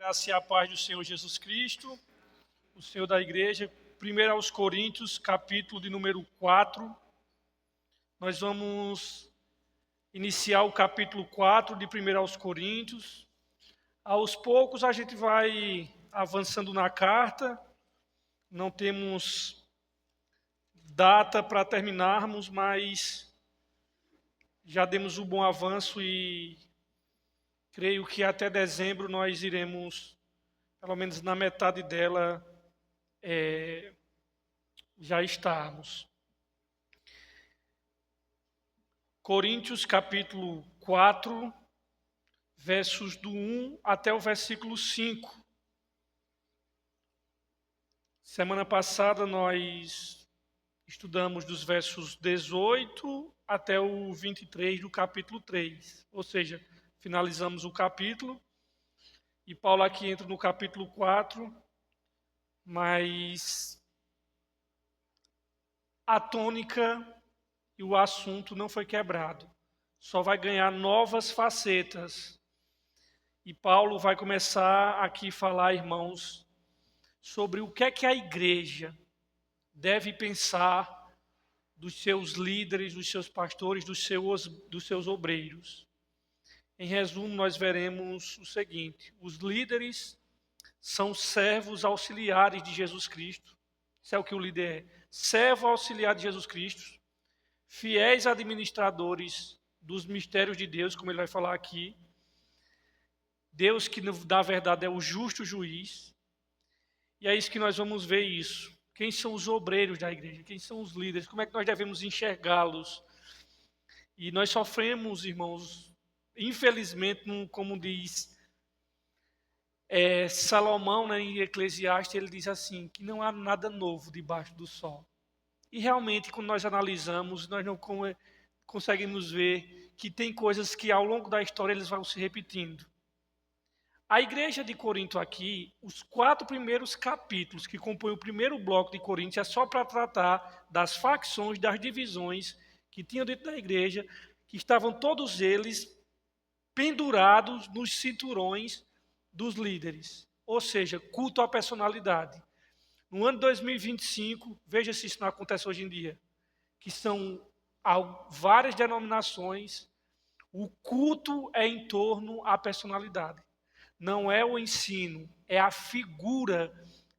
Graça e a paz do Senhor Jesus Cristo, o Senhor da igreja. 1 aos Coríntios, capítulo de número 4. Nós vamos iniciar o capítulo 4 de 1 aos Coríntios. Aos poucos a gente vai avançando na carta. Não temos data para terminarmos, mas já demos um bom avanço e creio que até dezembro nós iremos, pelo menos na metade dela, já estarmos. Coríntios capítulo 4, versos do 1 até o versículo 5. Semana passada nós estudamos dos versos 18 até o 23 do capítulo 3. Ou seja, finalizamos o capítulo. E Paulo aqui entra no capítulo 4, mas a tônica e o assunto não foi quebrado. Só vai ganhar novas facetas. E Paulo vai começar aqui a falar, irmãos, sobre o que é que a igreja deve pensar dos seus líderes, dos seus pastores, dos seus obreiros. Em resumo, nós veremos o seguinte: os líderes são servos auxiliares de Jesus Cristo. Isso é o que o líder é. Servo auxiliar de Jesus Cristo, fiéis administradores dos mistérios de Deus, como ele vai falar aqui. Deus que, na verdade, é o justo juiz. E é isso que nós vamos ver isso. Quem são os obreiros da igreja? Quem são os líderes? Como é que nós devemos enxergá-los? E nós sofremos, irmãos, infelizmente, como diz Salomão, né, em Eclesiastes, ele diz assim, que não há nada novo debaixo do sol. E realmente, quando nós analisamos, nós não conseguimos ver que tem coisas que ao longo da história eles vão se repetindo. A igreja de Corinto aqui, os 4 primeiros capítulos que compõem o primeiro bloco de Corinto é só para tratar das facções, das divisões que tinham dentro da igreja, que estavam todos eles pendurados nos cinturões dos líderes, ou seja, culto à personalidade. No ano 2025, veja se isso não acontece hoje em dia, que são várias denominações, o culto é em torno à personalidade. Não é o ensino, é a figura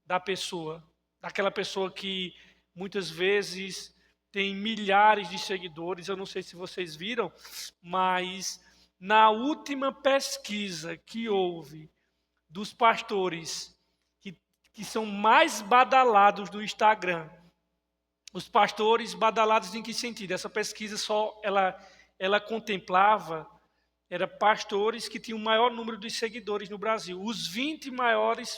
da pessoa, daquela pessoa que muitas vezes tem milhares de seguidores. Eu não sei se vocês viram, mas na última pesquisa que houve dos pastores que são mais badalados no Instagram, os pastores badalados em que sentido? Essa pesquisa ela contemplava pastores que tinham o maior número de seguidores no Brasil. Os 20 maiores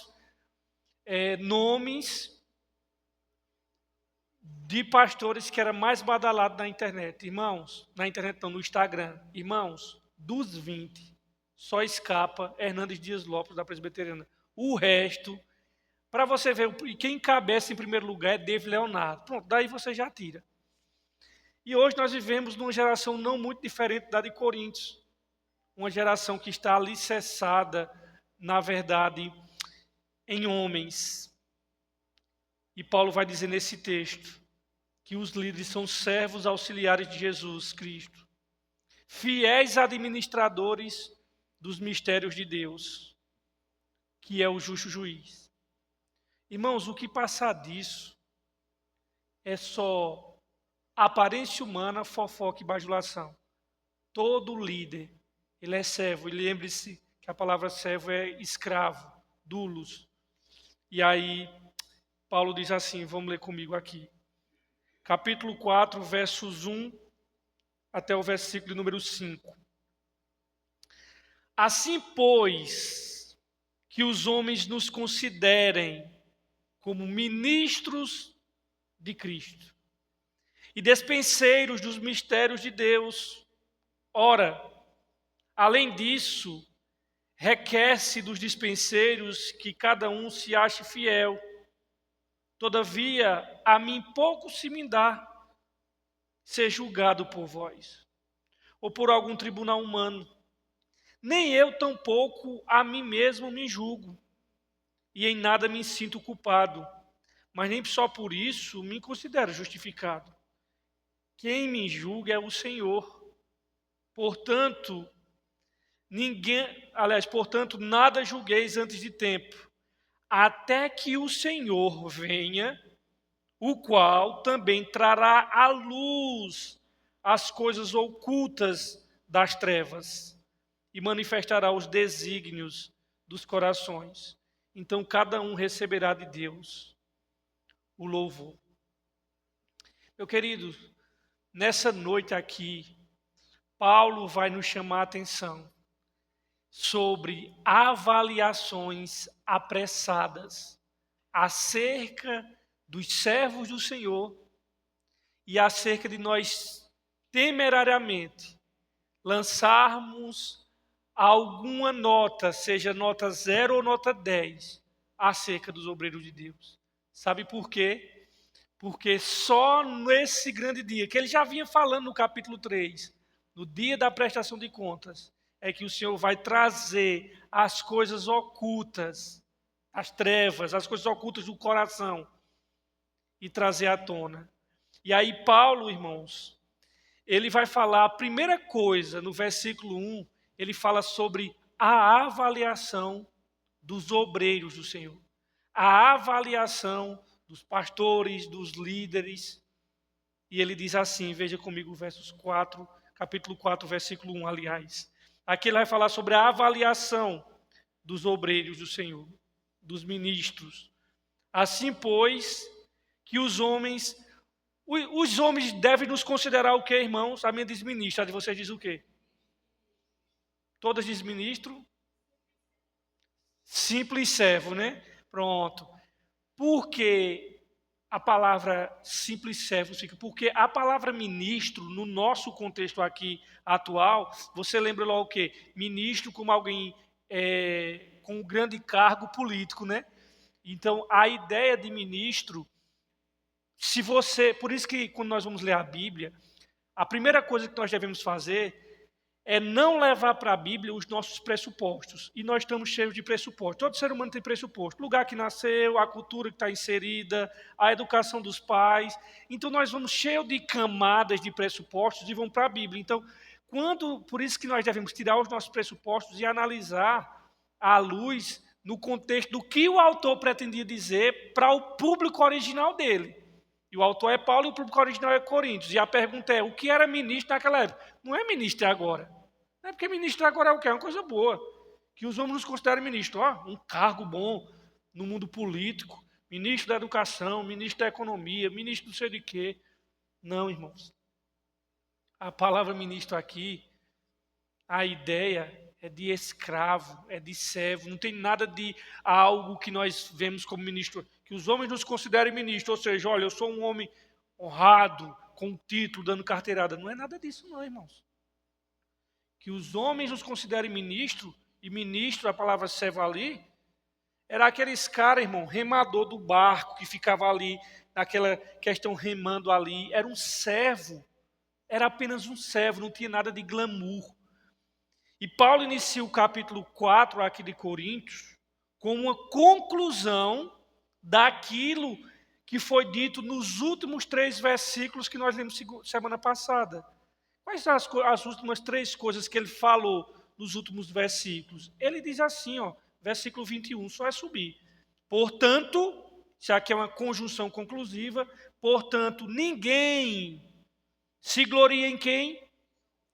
nomes de pastores que eram mais badalados na internet. Irmãos, na internet não, no Instagram. Irmãos, dos 20, só escapa Hernandes Dias Lopes, da Presbiteriana. O resto, para você ver, quem encabeça em primeiro lugar é David Leonardo. Pronto, daí você já tira. E hoje nós vivemos numa geração não muito diferente da de Coríntios. Uma geração que está alicerçada, na verdade, em homens. E Paulo vai dizer nesse texto que os líderes são servos auxiliares de Jesus Cristo, fiéis administradores dos mistérios de Deus, que é o justo juiz. Irmãos, o que passar disso é só aparência humana, fofoca e bajulação. Todo líder, ele é servo. E lembre-se que a palavra servo é escravo, doulos. E aí, Paulo diz assim, vamos ler comigo aqui. Capítulo 4, versos 1 até o versículo número 5. Assim, pois, que os homens nos considerem como ministros de Cristo e despenseiros dos mistérios de Deus. Ora, além disso, requer-se dos dispenseiros que cada um se ache fiel. Todavia, a mim pouco se me dá ser julgado por vós, ou por algum tribunal humano. nem eu tampouco a mim mesmo me julgo, e em nada me sinto culpado, mas nem só por isso me considero justificado. Quem me julga é o Senhor. Portanto, portanto, nada julgueis antes de tempo, até que o Senhor venha, o qual também trará à luz as coisas ocultas das trevas e manifestará os desígnios dos corações. Então cada um receberá de Deus o louvor. Meu querido, nessa noite aqui, Paulo vai nos chamar a atenção sobre avaliações apressadas acerca dos servos do Senhor e acerca de nós temerariamente lançarmos alguma nota, seja nota 0 ou nota 10, acerca dos obreiros de Deus. Sabe por quê? Porque só nesse grande dia, que ele já vinha falando no capítulo 3, no dia da prestação de contas, é que o Senhor vai trazer as coisas ocultas, as trevas, as coisas ocultas do coração e trazer à tona. E aí Paulo, irmãos, ele vai falar a primeira coisa, no versículo 1, ele fala sobre a avaliação dos obreiros do Senhor. A avaliação dos pastores, dos líderes. E ele diz assim, veja comigo versos 4, capítulo 4, versículo 1, aliás. Aqui ele vai falar sobre a avaliação dos obreiros do Senhor, dos ministros. Assim, pois, que os homens devem nos considerar o quê, irmãos? A minha diz ministro, a de vocês diz o quê? Todas diz ministro? Simples servo, né? Pronto. Porque a palavra simples servo fica? Porque a palavra ministro, no nosso contexto aqui atual, você lembra lá o quê? Ministro como alguém com um grande cargo político, né? Então, a ideia de ministro, por isso que quando nós vamos ler a Bíblia, a primeira coisa que nós devemos fazer é não levar para a Bíblia os nossos pressupostos. E nós estamos cheios de pressupostos. Todo ser humano tem pressuposto. O lugar que nasceu, a cultura que está inserida, a educação dos pais. Então nós vamos cheios de camadas de pressupostos e vamos para a Bíblia. Então, por isso que nós devemos tirar os nossos pressupostos e analisar à luz no contexto do que o autor pretendia dizer para o público original dele. E o autor é Paulo e o público original é Coríntios. E a pergunta é, o que era ministro naquela época? Não é ministro agora. Não é porque ministro agora é o quê? É uma coisa boa. Que os homens nos considerem ministro. Um cargo bom no mundo político. Ministro da educação, ministro da economia, ministro não sei de quê. Não, irmãos. A palavra ministro aqui, a ideia é de escravo, é de servo. Não tem nada de algo que nós vemos como ministro. Que os homens nos considerem ministro. Ou seja, olha, eu sou um homem honrado, com título, dando carteirada. Não é nada disso não, irmãos. Que os homens nos considerem ministro, e ministro, a palavra servo ali, era aqueles caras, irmão, remador do barco, que ficava ali, naquela questão remando ali. Era um servo. Era apenas um servo, não tinha nada de glamour. E Paulo inicia o capítulo 4 aqui de Coríntios com uma conclusão daquilo que foi dito nos últimos 3 versículos que nós lemos semana passada. Quais são as últimas 3 coisas que ele falou nos últimos versículos? Ele diz assim, versículo 21, só é subir. Portanto, já que é uma conjunção conclusiva, portanto, ninguém se gloria em quem?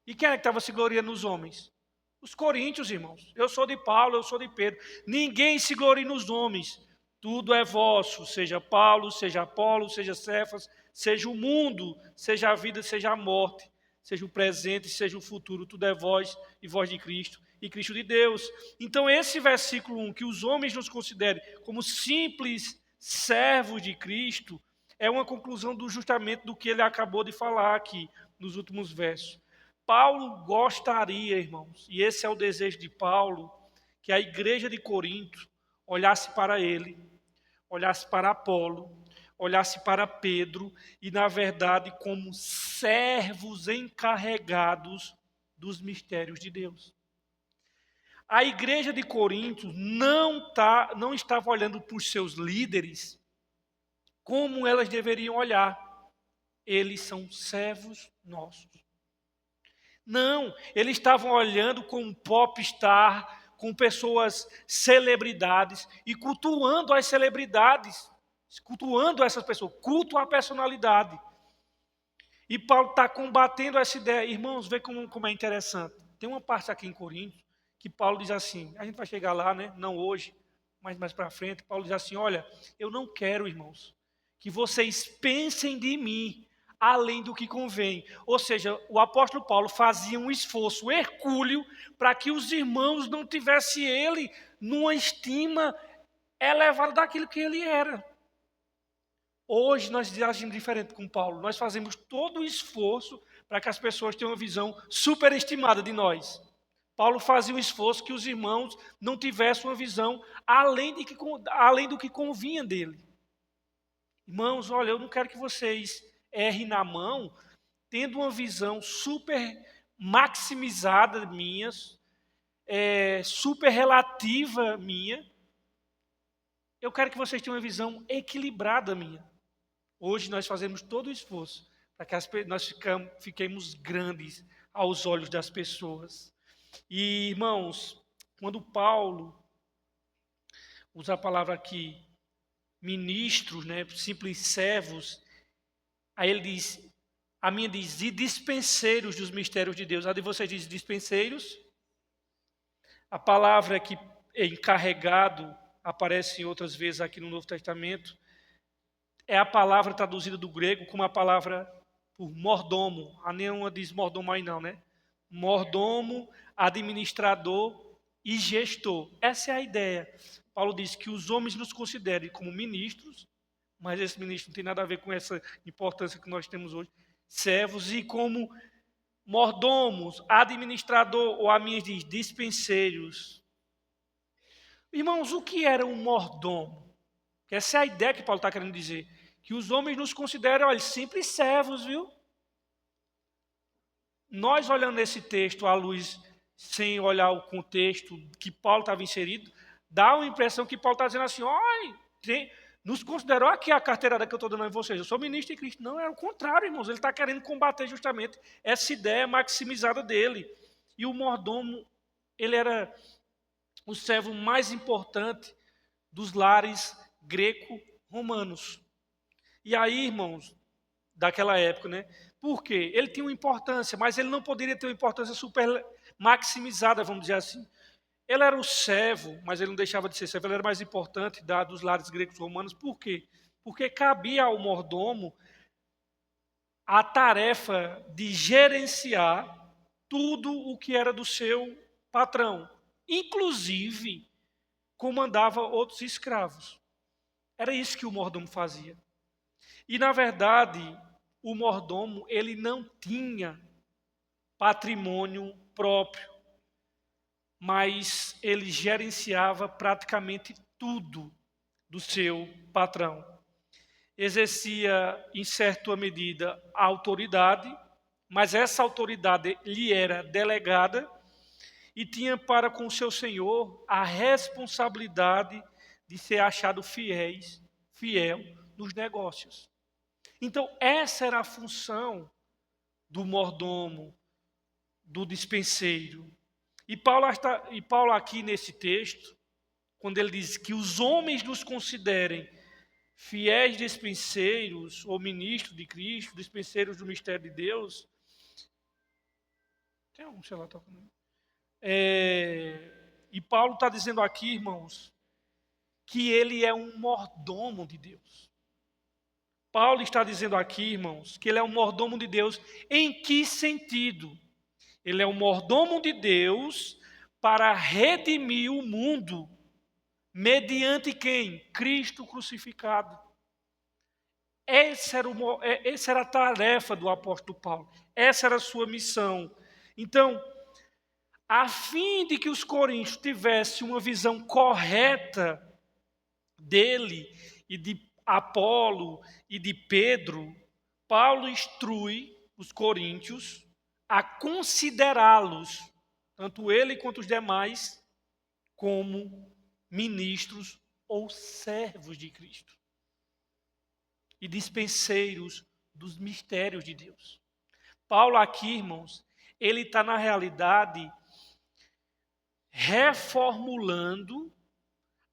E quem é que estava se gloriando nos homens? Os coríntios, irmãos. Eu sou de Paulo, eu sou de Pedro. Ninguém se glorie nos homens. Tudo é vosso, seja Paulo, seja Apolo, seja Cefas, seja o mundo, seja a vida, seja a morte, seja o presente, seja o futuro. Tudo é vós e vós de Cristo e Cristo de Deus. Então esse versículo 1, que os homens nos considerem como simples servos de Cristo, é uma conclusão justamente do que ele acabou de falar aqui nos últimos versos. Paulo gostaria, irmãos, e esse é o desejo de Paulo, que a igreja de Corinto olhasse para ele, olhasse para Apolo, olhasse para Pedro, e na verdade como servos encarregados dos mistérios de Deus. A igreja de Corinto não estava olhando para os seus líderes como elas deveriam olhar. Eles são servos nossos. Não, eles estavam olhando com um popstar, com pessoas celebridades e cultuando as celebridades, cultuando essas pessoas, culto à personalidade. E Paulo está combatendo essa ideia. Irmãos, vê como é interessante. Tem uma parte aqui em Coríntios que Paulo diz assim, a gente vai chegar lá, né? Não hoje, mas mais para frente. Paulo diz assim, olha, eu não quero, irmãos, que vocês pensem de mim além do que convém. Ou seja, o apóstolo Paulo fazia um esforço hercúleo para que os irmãos não tivessem ele numa estima elevada daquilo que ele era. Hoje nós agimos diferente com Paulo. Nós fazemos todo o esforço para que as pessoas tenham uma visão superestimada de nós. Paulo fazia um esforço que os irmãos não tivessem uma visão além do que convinha dele. Irmãos, olha, eu não quero que vocês errem na mão, tendo uma visão super maximizada minha, super relativa minha. Eu quero que vocês tenham uma visão equilibrada minha. Hoje nós fazemos todo o esforço para que nós fiquemos grandes aos olhos das pessoas. E, irmãos, quando Paulo usa a palavra aqui, ministros, né, simples servos, aí ele diz, a minha diz, e dispenseiros dos mistérios de Deus. A de vocês diz dispenseiros. A palavra que é encarregado aparece em outras vezes aqui no Novo Testamento. É a palavra traduzida do grego como a palavra por mordomo. A nenhuma diz mordomo aí não, né? Mordomo, administrador e gestor. Essa é a ideia. Paulo diz que os homens nos considerem como ministros, mas esse ministro não tem nada a ver com essa importância que nós temos hoje. Servos e como mordomos, administrador, ou a minha diz dispenseiros. Irmãos, o que era um mordomo? Essa é a ideia que Paulo está querendo dizer. Que os homens nos consideram, olha, simples servos, viu? Nós olhando esse texto à luz, sem olhar o contexto que Paulo estava inserido, dá uma impressão que Paulo está dizendo assim, olha, nos considerou aqui a carteirada que eu estou dando a vocês, eu sou ministro de Cristo. Não, é o contrário, irmãos, ele está querendo combater justamente essa ideia maximizada dele. E o mordomo, ele era o servo mais importante dos lares greco-romanos. E aí, irmãos, daquela época, né? Por quê? Ele tinha uma importância, mas ele não poderia ter uma importância super maximizada, vamos dizer assim. Ele era o servo, mas ele não deixava de ser servo, ele era mais importante dos lares gregos romanos. Por quê? Porque cabia ao mordomo a tarefa de gerenciar tudo o que era do seu patrão. Inclusive, comandava outros escravos. Era isso que o mordomo fazia. E, na verdade, o mordomo, ele não tinha patrimônio próprio, mas ele gerenciava praticamente tudo do seu patrão. Exercia, em certa medida, a autoridade, mas essa autoridade lhe era delegada e tinha para com o seu senhor a responsabilidade de ser achado fiel nos negócios. Então, essa era a função do mordomo, do dispenseiro. E Paulo aqui nesse texto, quando ele diz que os homens nos considerem fiéis dispenseiros, ou ministros de Cristo, dispenseiros do mistério de Deus, tem algum celular tocando? E Paulo está dizendo aqui, irmãos, que ele é um mordomo de Deus. Paulo está dizendo aqui, irmãos, que ele é um mordomo de Deus. Em que sentido? Ele é um mordomo de Deus para redimir o mundo. Mediante quem? Cristo crucificado. Essa era a tarefa do apóstolo Paulo. Essa era a sua missão. Então, a fim de que os coríntios tivessem uma visão correta dele e de Apolo e de Pedro, Paulo instrui os coríntios a considerá-los, tanto ele quanto os demais, como ministros ou servos de Cristo e dispenseiros dos mistérios de Deus. Paulo aqui, irmãos, ele está na realidade reformulando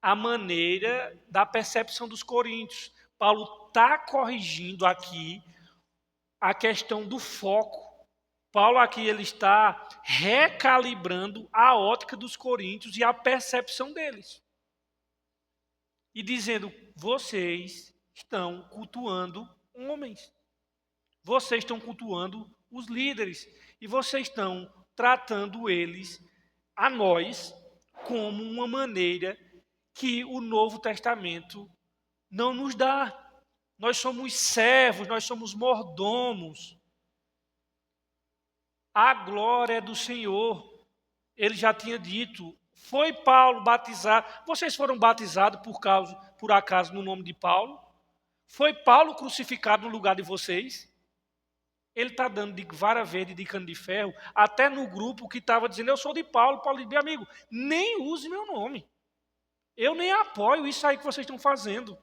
a maneira da percepção dos coríntios. Paulo está corrigindo aqui a questão do foco. Paulo aqui ele está recalibrando a ótica dos coríntios e a percepção deles. E dizendo, vocês estão cultuando homens. Vocês estão cultuando os líderes. E vocês estão tratando eles, a nós, como uma maneira que o Novo Testamento não nos dá. Nós somos servos, nós somos mordomos. A glória é do Senhor. Ele já tinha dito. Foi Paulo batizado. Vocês foram batizados por acaso no nome de Paulo? Foi Paulo crucificado no lugar de vocês? Ele está dando de vara verde, de cano de ferro, até no grupo que estava dizendo, eu sou de Paulo. Paulo disse, meu amigo, nem use meu nome. Eu nem apoio isso aí que vocês estão fazendo.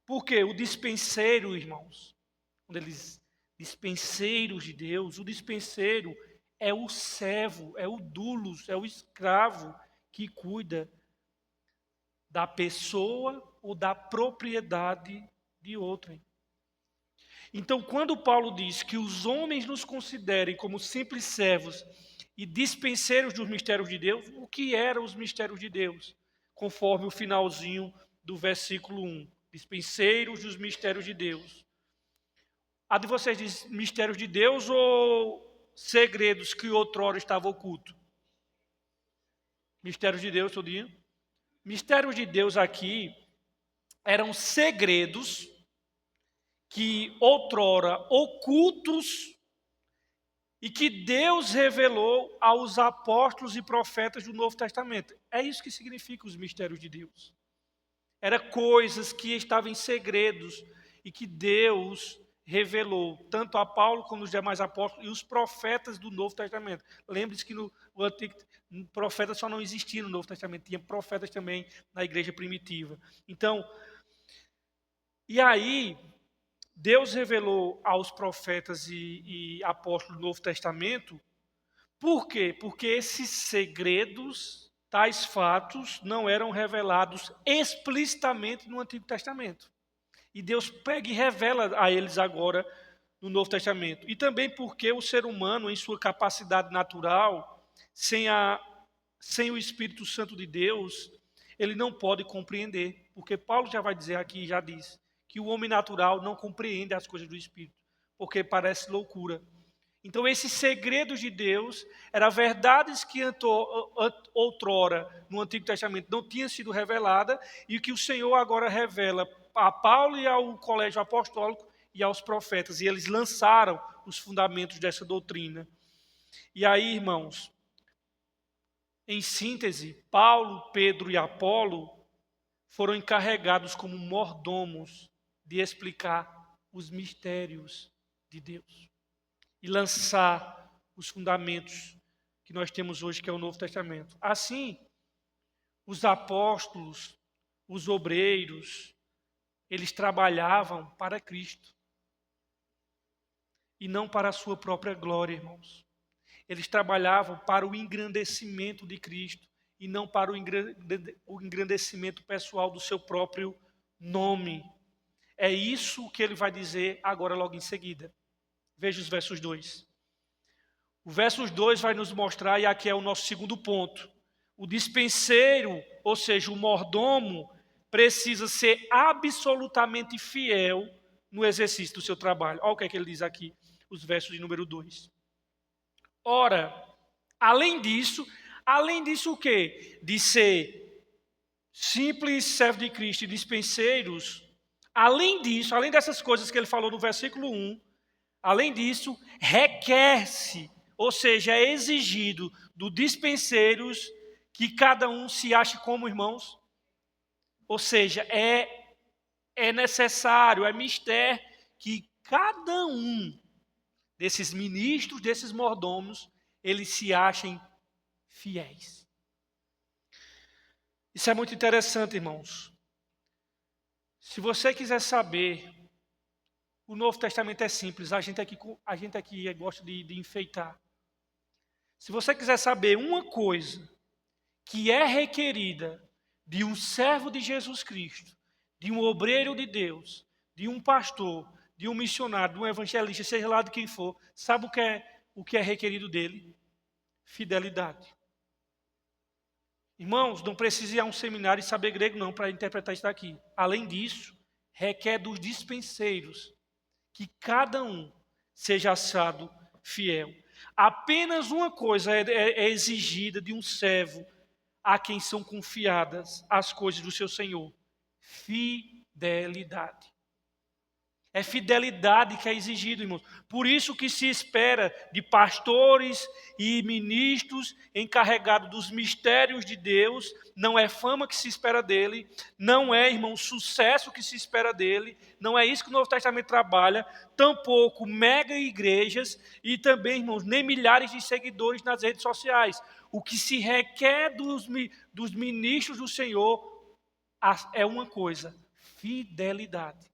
Porque o dispenseiro, irmãos, quando eles dispenseiros de Deus, o dispenseiro é o servo, é o doulos, é o escravo que cuida da pessoa ou da propriedade de outrem. Então, quando Paulo diz que os homens nos considerem como simples servos e dispenseiros dos mistérios de Deus, o que eram os mistérios de Deus? Conforme o finalzinho do versículo 1. Dispenseiros dos mistérios de Deus. A de vocês diz mistérios de Deus ou segredos que outrora estavam ocultos? Mistérios de Deus, todinho. Mistérios de Deus aqui eram segredos que outrora ocultos e que Deus revelou aos apóstolos e profetas do Novo Testamento. É isso que significa os mistérios de Deus. Eram coisas que estavam em segredos e que Deus revelou tanto a Paulo como os demais apóstolos e os profetas do Novo Testamento. Lembre-se que no Antigo profeta só não existia no Novo Testamento, tinha profetas também na igreja primitiva. Então, e aí, Deus revelou aos profetas e apóstolos do Novo Testamento. Por quê? Porque esses segredos, tais fatos, não eram revelados explicitamente no Antigo Testamento. E Deus pega e revela a eles agora no Novo Testamento. E também porque o ser humano, em sua capacidade natural, sem o Espírito Santo de Deus, ele não pode compreender. Porque Paulo já vai dizer aqui, já diz, que o homem natural não compreende as coisas do Espírito, porque parece loucura. Então, esses segredos de Deus eram verdades que outrora, no Antigo Testamento, não tinham sido reveladas e que o Senhor agora revela a Paulo e ao colégio apostólico e aos profetas. E eles lançaram os fundamentos dessa doutrina. E aí, irmãos, em síntese, Paulo, Pedro e Apolo foram encarregados como mordomos de explicar os mistérios de Deus e lançar os fundamentos que nós temos hoje, que é o Novo Testamento. Assim, os apóstolos, os obreiros, eles trabalhavam para Cristo e não para a sua própria glória, irmãos. Eles trabalhavam para o engrandecimento de Cristo e não para o engrandecimento pessoal do seu próprio nome. É isso que ele vai dizer agora logo em seguida. Veja os versos 2. O versos 2 vai nos mostrar, e aqui é o nosso segundo ponto, o dispenseiro, ou seja, o mordomo, precisa ser absolutamente fiel no exercício do seu trabalho. Olha o que é que ele diz aqui, os versos de número 2. Ora, além disso o quê? De ser simples servo de Cristo e dispenseiros, além disso, além dessas coisas que ele falou no versículo 1, além disso, requer-se, ou seja, é exigido do dispenseiros que cada um se ache como irmãos. Ou seja, é necessário, é mister que cada um desses ministros, desses mordomos, eles se achem fiéis. Isso é muito interessante, irmãos. Se você quiser saber, o Novo Testamento é simples, a gente aqui gosta de enfeitar. Se você quiser saber uma coisa que é requerida de um servo de Jesus Cristo, de um obreiro de Deus, de um pastor, de um missionário, de um evangelista, seja lá de quem for, sabe o que é requerido dele? Fidelidade. Irmãos, não precisa ir a um seminário e saber grego não para interpretar isso daqui. Além disso, requer dos dispenseiros que cada um seja achado fiel. Apenas uma coisa é exigida de um servo a quem são confiadas as coisas do seu Senhor: fidelidade. É fidelidade que é exigido, irmãos. Por isso que se espera de pastores e ministros encarregados dos mistérios de Deus. Não é fama que se espera dele, não é, irmão, sucesso que se espera dele, não é isso que o Novo Testamento trabalha, tampouco mega igrejas e também, irmãos, nem milhares de seguidores nas redes sociais. O que se requer dos ministros do Senhor é uma coisa: fidelidade.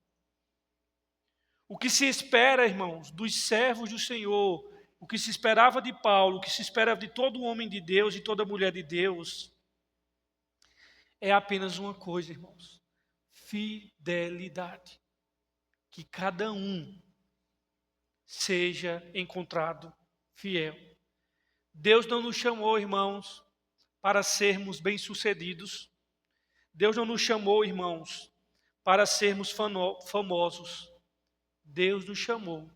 O que se espera, irmãos, dos servos do Senhor, o que se esperava de Paulo, o que se espera de todo homem de Deus e toda mulher de Deus, é apenas uma coisa, irmãos: fidelidade. Que cada um seja encontrado fiel. Deus não nos chamou, irmãos, para sermos bem-sucedidos. Deus não nos chamou, irmãos, para sermos famosos. Deus nos chamou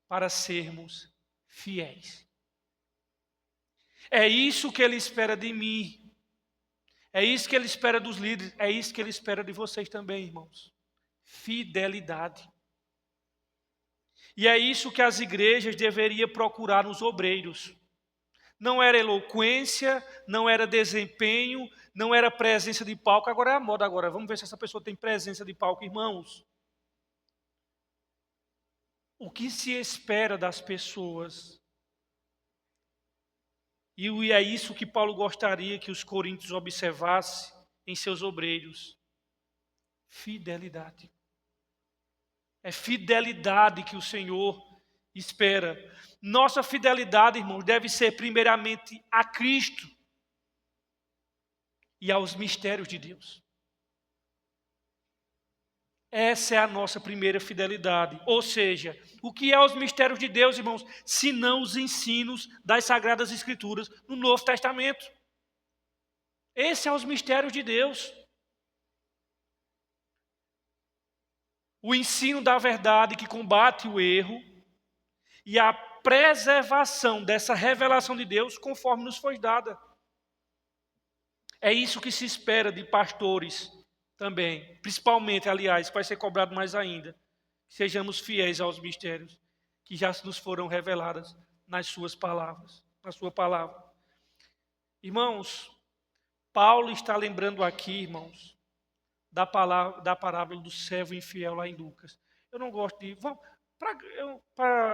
para sermos fiéis. É isso que Ele espera de mim. É isso que Ele espera dos líderes. É isso que Ele espera de vocês também, irmãos. Fidelidade. E é isso que as igrejas deveriam procurar nos obreiros. Não era eloquência, não era desempenho, não era presença de palco. Agora é a moda agora. Vamos ver se essa pessoa tem presença de palco, irmãos. O que se espera das pessoas? E é isso que Paulo gostaria que os coríntios observassem em seus obreiros: fidelidade. É fidelidade que o Senhor espera. Nossa fidelidade, irmãos, deve ser primeiramente a Cristo e aos mistérios de Deus. Essa é a nossa primeira fidelidade. Ou seja, o que é os mistérios de Deus, irmãos? Se não os ensinos das Sagradas Escrituras no Novo Testamento. Esses são os mistérios de Deus. O ensino da verdade que combate o erro e a preservação dessa revelação de Deus conforme nos foi dada. É isso que se espera de pastores também, principalmente, aliás, que vai ser cobrado mais ainda, que sejamos fiéis aos mistérios que já nos foram revelados nas suas palavras, na sua palavra. Irmãos, Paulo está lembrando aqui, irmãos, da parábola do servo infiel lá em Lucas. Eu não gosto de...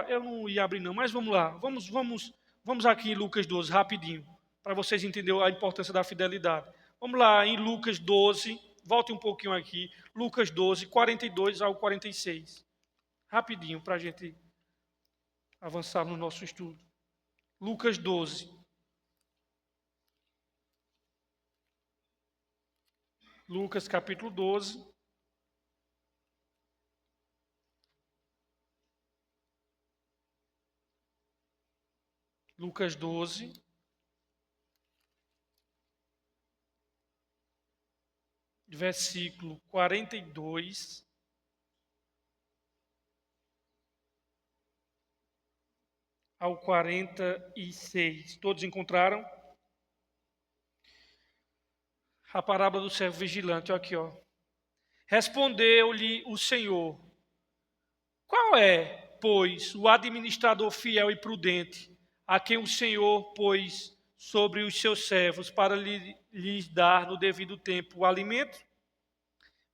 eu não ia abrir não, mas vamos lá. Vamos aqui em Lucas 12, rapidinho, para vocês entenderem a importância da fidelidade. Vamos lá em Lucas 12, volte um pouquinho aqui. Lucas 12, 42 ao 46. Rapidinho, para a gente avançar no nosso estudo. Lucas 12. Lucas capítulo 12. Lucas 12. Versículo 42 ao 46. Todos encontraram? A parábola do servo vigilante, olha aqui, ó. Respondeu-lhe o Senhor: qual é, pois, o administrador fiel e prudente, a quem o Senhor pôs sobre os seus servos para lhes dar no devido tempo o alimento?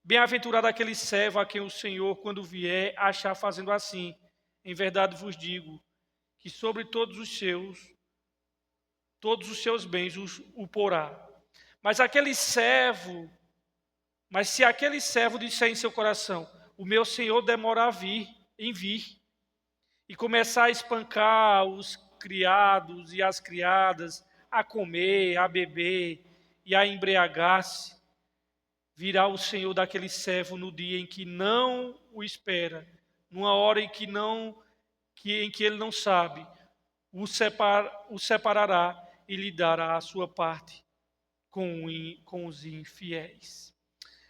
Bem-aventurado aquele servo a quem o Senhor, quando vier, achar fazendo assim. Em verdade vos digo que sobre todos os seus bens o porá. Mas se aquele servo disser em seu coração, o meu senhor demora em vir, e começar a espancar os criados e as criadas, a comer, a beber e a embriagar-se, virá o senhor daquele servo no dia em que não o espera, numa hora em que ele não sabe, o separará e lhe dará a sua parte com os infiéis.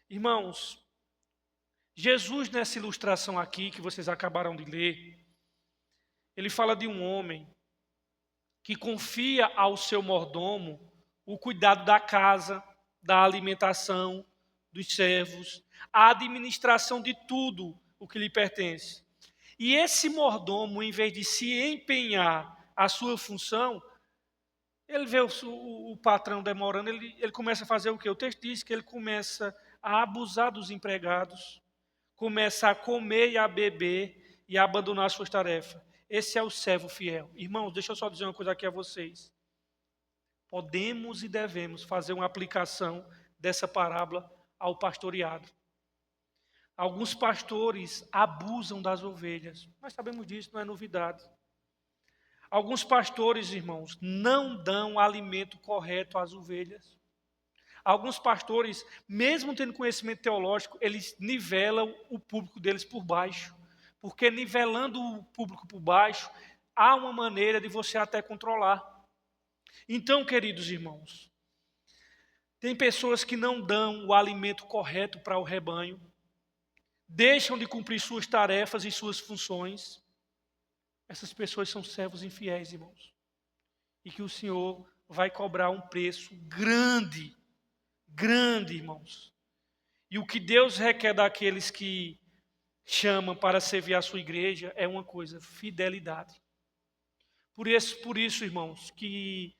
Irmãos, Jesus, nessa ilustração aqui que vocês acabaram de ler, ele fala de um homem que confia ao seu mordomo o cuidado da casa, da alimentação, dos servos, a administração de tudo o que lhe pertence. E esse mordomo, em vez de se empenhar a sua função, ele vê o patrão demorando, ele começa a fazer o quê? O texto diz que ele começa a abusar dos empregados, começa a comer e a beber e a abandonar suas tarefas. Esse é o servo fiel. Irmãos, deixa eu só dizer uma coisa aqui a vocês. Podemos e devemos fazer uma aplicação dessa parábola ao pastoreado. Alguns pastores abusam das ovelhas. Nós sabemos disso, não é novidade. Alguns pastores, irmãos, não dão alimento correto às ovelhas. Alguns pastores, mesmo tendo conhecimento teológico, eles nivelam o público deles por baixo. Porque nivelando o público por baixo, há uma maneira de você até controlar. Então, queridos irmãos, tem pessoas que não dão o alimento correto para o rebanho, deixam de cumprir suas tarefas e suas funções. Essas pessoas são servos infiéis, irmãos. E que o Senhor vai cobrar um preço grande, grande, irmãos. E o que Deus requer daqueles que chamam para servir a sua igreja é uma coisa: fidelidade. Por isso, irmãos, que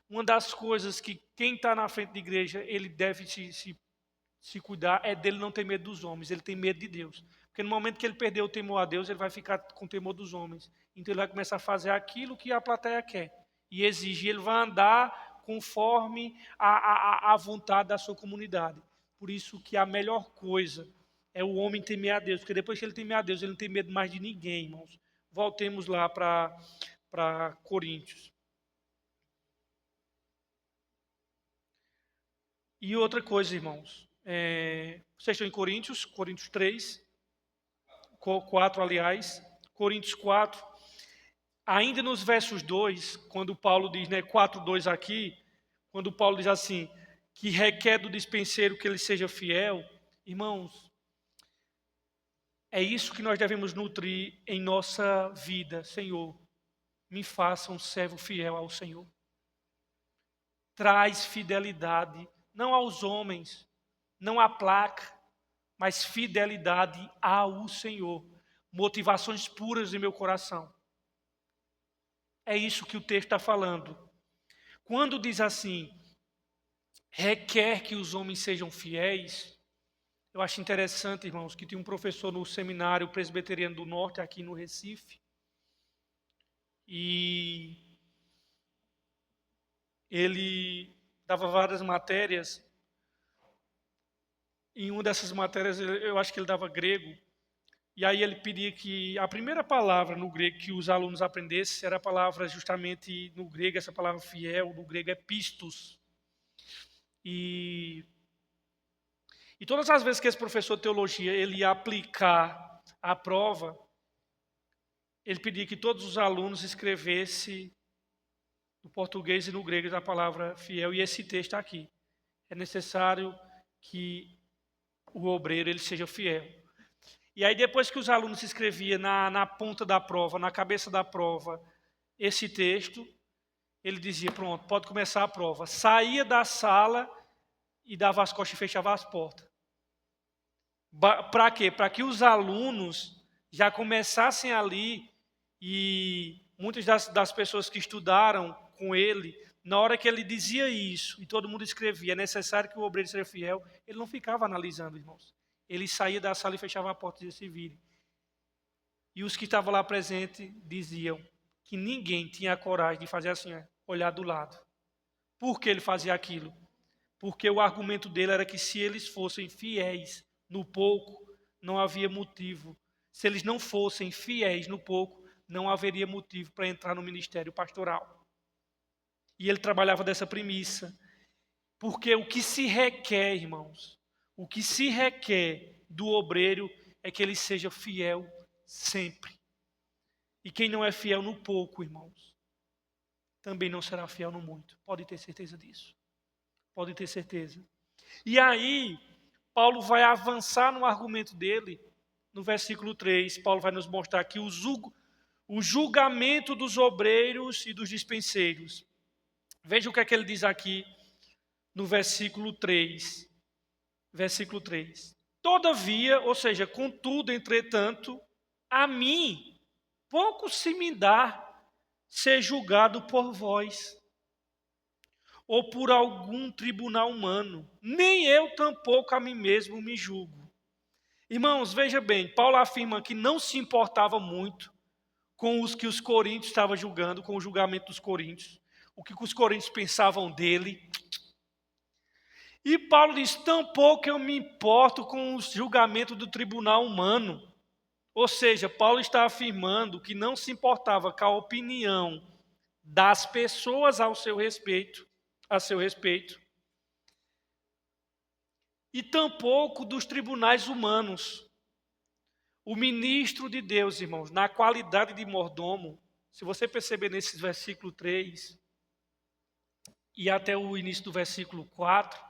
uma das coisas que quem está na frente da igreja, ele deve se cuidar, é dele não ter medo dos homens, ele tem medo de Deus. Porque no momento que ele perder o temor a Deus, ele vai ficar com temor dos homens. Então ele vai começar a fazer aquilo que a plateia quer e exige. Ele vai andar conforme a vontade da sua comunidade. Por isso que a melhor coisa é o homem temer a Deus, porque depois que ele temer a Deus, ele não tem medo mais de ninguém, irmãos. Voltemos lá para Coríntios. E outra coisa, irmãos, vocês estão em Coríntios 3, 4, aliás, Coríntios 4, ainda nos versos 2, quando Paulo diz, 4, 2 aqui, quando Paulo diz assim, que requer do dispenseiro que ele seja fiel, irmãos, é isso que nós devemos nutrir em nossa vida. Senhor, me faça um servo fiel ao Senhor. Traz fidelidade, não aos homens, não à placa, mas fidelidade ao Senhor. Motivações puras em meu coração. É isso que o texto está falando. Quando diz assim, requer que os homens sejam fiéis, eu acho interessante, irmãos, que tinha um professor no seminário presbiteriano do Norte, aqui no Recife, e ele dava várias matérias. Em uma dessas matérias, eu acho que ele dava grego, e aí ele pedia que a primeira palavra no grego que os alunos aprendessem era a palavra, justamente no grego, essa palavra fiel, no grego é pistos. E todas as vezes que esse professor de teologia ele ia aplicar a prova, ele pedia que todos os alunos escrevessem no português e no grego a palavra fiel, e esse texto aqui. É necessário que o obreiro ele seja fiel. E aí depois que os alunos escreviam na ponta da prova, na cabeça da prova, esse texto, ele dizia, pronto, pode começar a prova. Saía da sala e dava as costas e fechava as portas. Para quê? Para que os alunos já começassem ali, e muitas das pessoas que estudaram com ele, na hora que ele dizia isso, e todo mundo escrevia, é necessário que o obreiro seja fiel, ele não ficava analisando, irmãos. Ele saía da sala e fechava a porta e dizia, se vire. E os que estavam lá presentes diziam que ninguém tinha a coragem de fazer assim, olhar do lado. Por que ele fazia aquilo? porque o argumento dele era que se eles fossem fiéis no pouco, não havia motivo. Se eles não fossem fiéis no pouco, não haveria motivo para entrar no ministério pastoral. E ele trabalhava dessa premissa. Porque o que se requer, irmãos, o que se requer do obreiro é que ele seja fiel sempre. E quem não é fiel no pouco, irmãos, também não será fiel no muito. Pode ter certeza disso. Pode ter certeza. E aí, Paulo vai avançar no argumento dele, no versículo 3. Paulo vai nos mostrar aqui o julgamento dos obreiros e dos dispenseiros. Veja o que é que ele diz aqui no versículo 3. Versículo 3. Todavia, ou seja, contudo, entretanto, a mim pouco se me dá ser julgado por vós, ou por algum tribunal humano, nem eu tampouco a mim mesmo me julgo. Irmãos, veja bem, Paulo afirma que não se importava muito com os que os coríntios estavam julgando, com o julgamento dos coríntios, o que os coríntios pensavam dele. E Paulo diz, tampouco eu me importo com o julgamento do tribunal humano. Ou seja, Paulo está afirmando que não se importava com a opinião das pessoas a seu respeito, e tampouco dos tribunais humanos. O ministro de Deus, irmãos, na qualidade de mordomo, se você perceber nesse versículo 3 e até o início do versículo 4,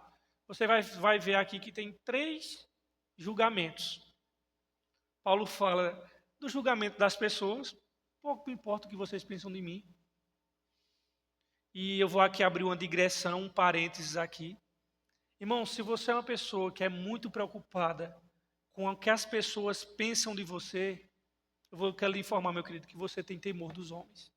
você vai ver aqui que tem 3 julgamentos. Paulo fala do julgamento das pessoas, pouco importa o que vocês pensam de mim. E eu vou aqui abrir uma digressão, um parênteses aqui. Irmão, se você é uma pessoa que é muito preocupada com o que as pessoas pensam de você, quero lhe informar, meu querido, que você tem temor dos homens.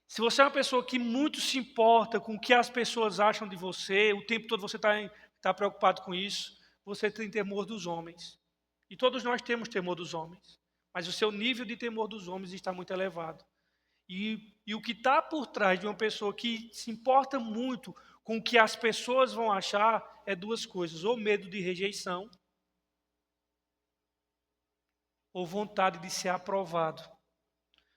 Se você é uma pessoa que muito se importa com o que as pessoas acham de você, o tempo todo você está preocupado com isso, você tem temor dos homens. E todos nós temos temor dos homens. Mas o seu nível de temor dos homens está muito elevado. E o que está por trás de uma pessoa que se importa muito com o que as pessoas vão achar é 2 coisas. Ou medo de rejeição, ou vontade de ser aprovado.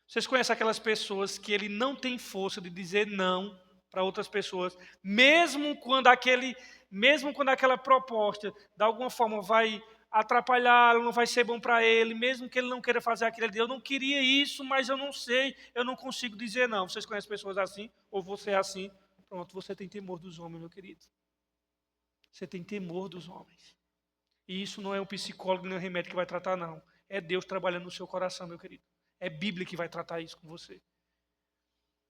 Vocês conhecem aquelas pessoas que ele não tem força de dizer não para outras pessoas, mesmo quando aquela proposta de alguma forma vai atrapalhá-lo, não vai ser bom para ele, mesmo que ele não queira fazer aquilo, ele diz, eu não queria isso, mas eu não sei, eu não consigo dizer não. Vocês conhecem pessoas assim? Ou você é assim? Pronto, você tem temor dos homens, meu querido. Você tem temor dos homens. E isso não é um psicólogo nem um remédio que vai tratar, não. É Deus trabalhando no seu coração, meu querido. É Bíblia que vai tratar isso com você.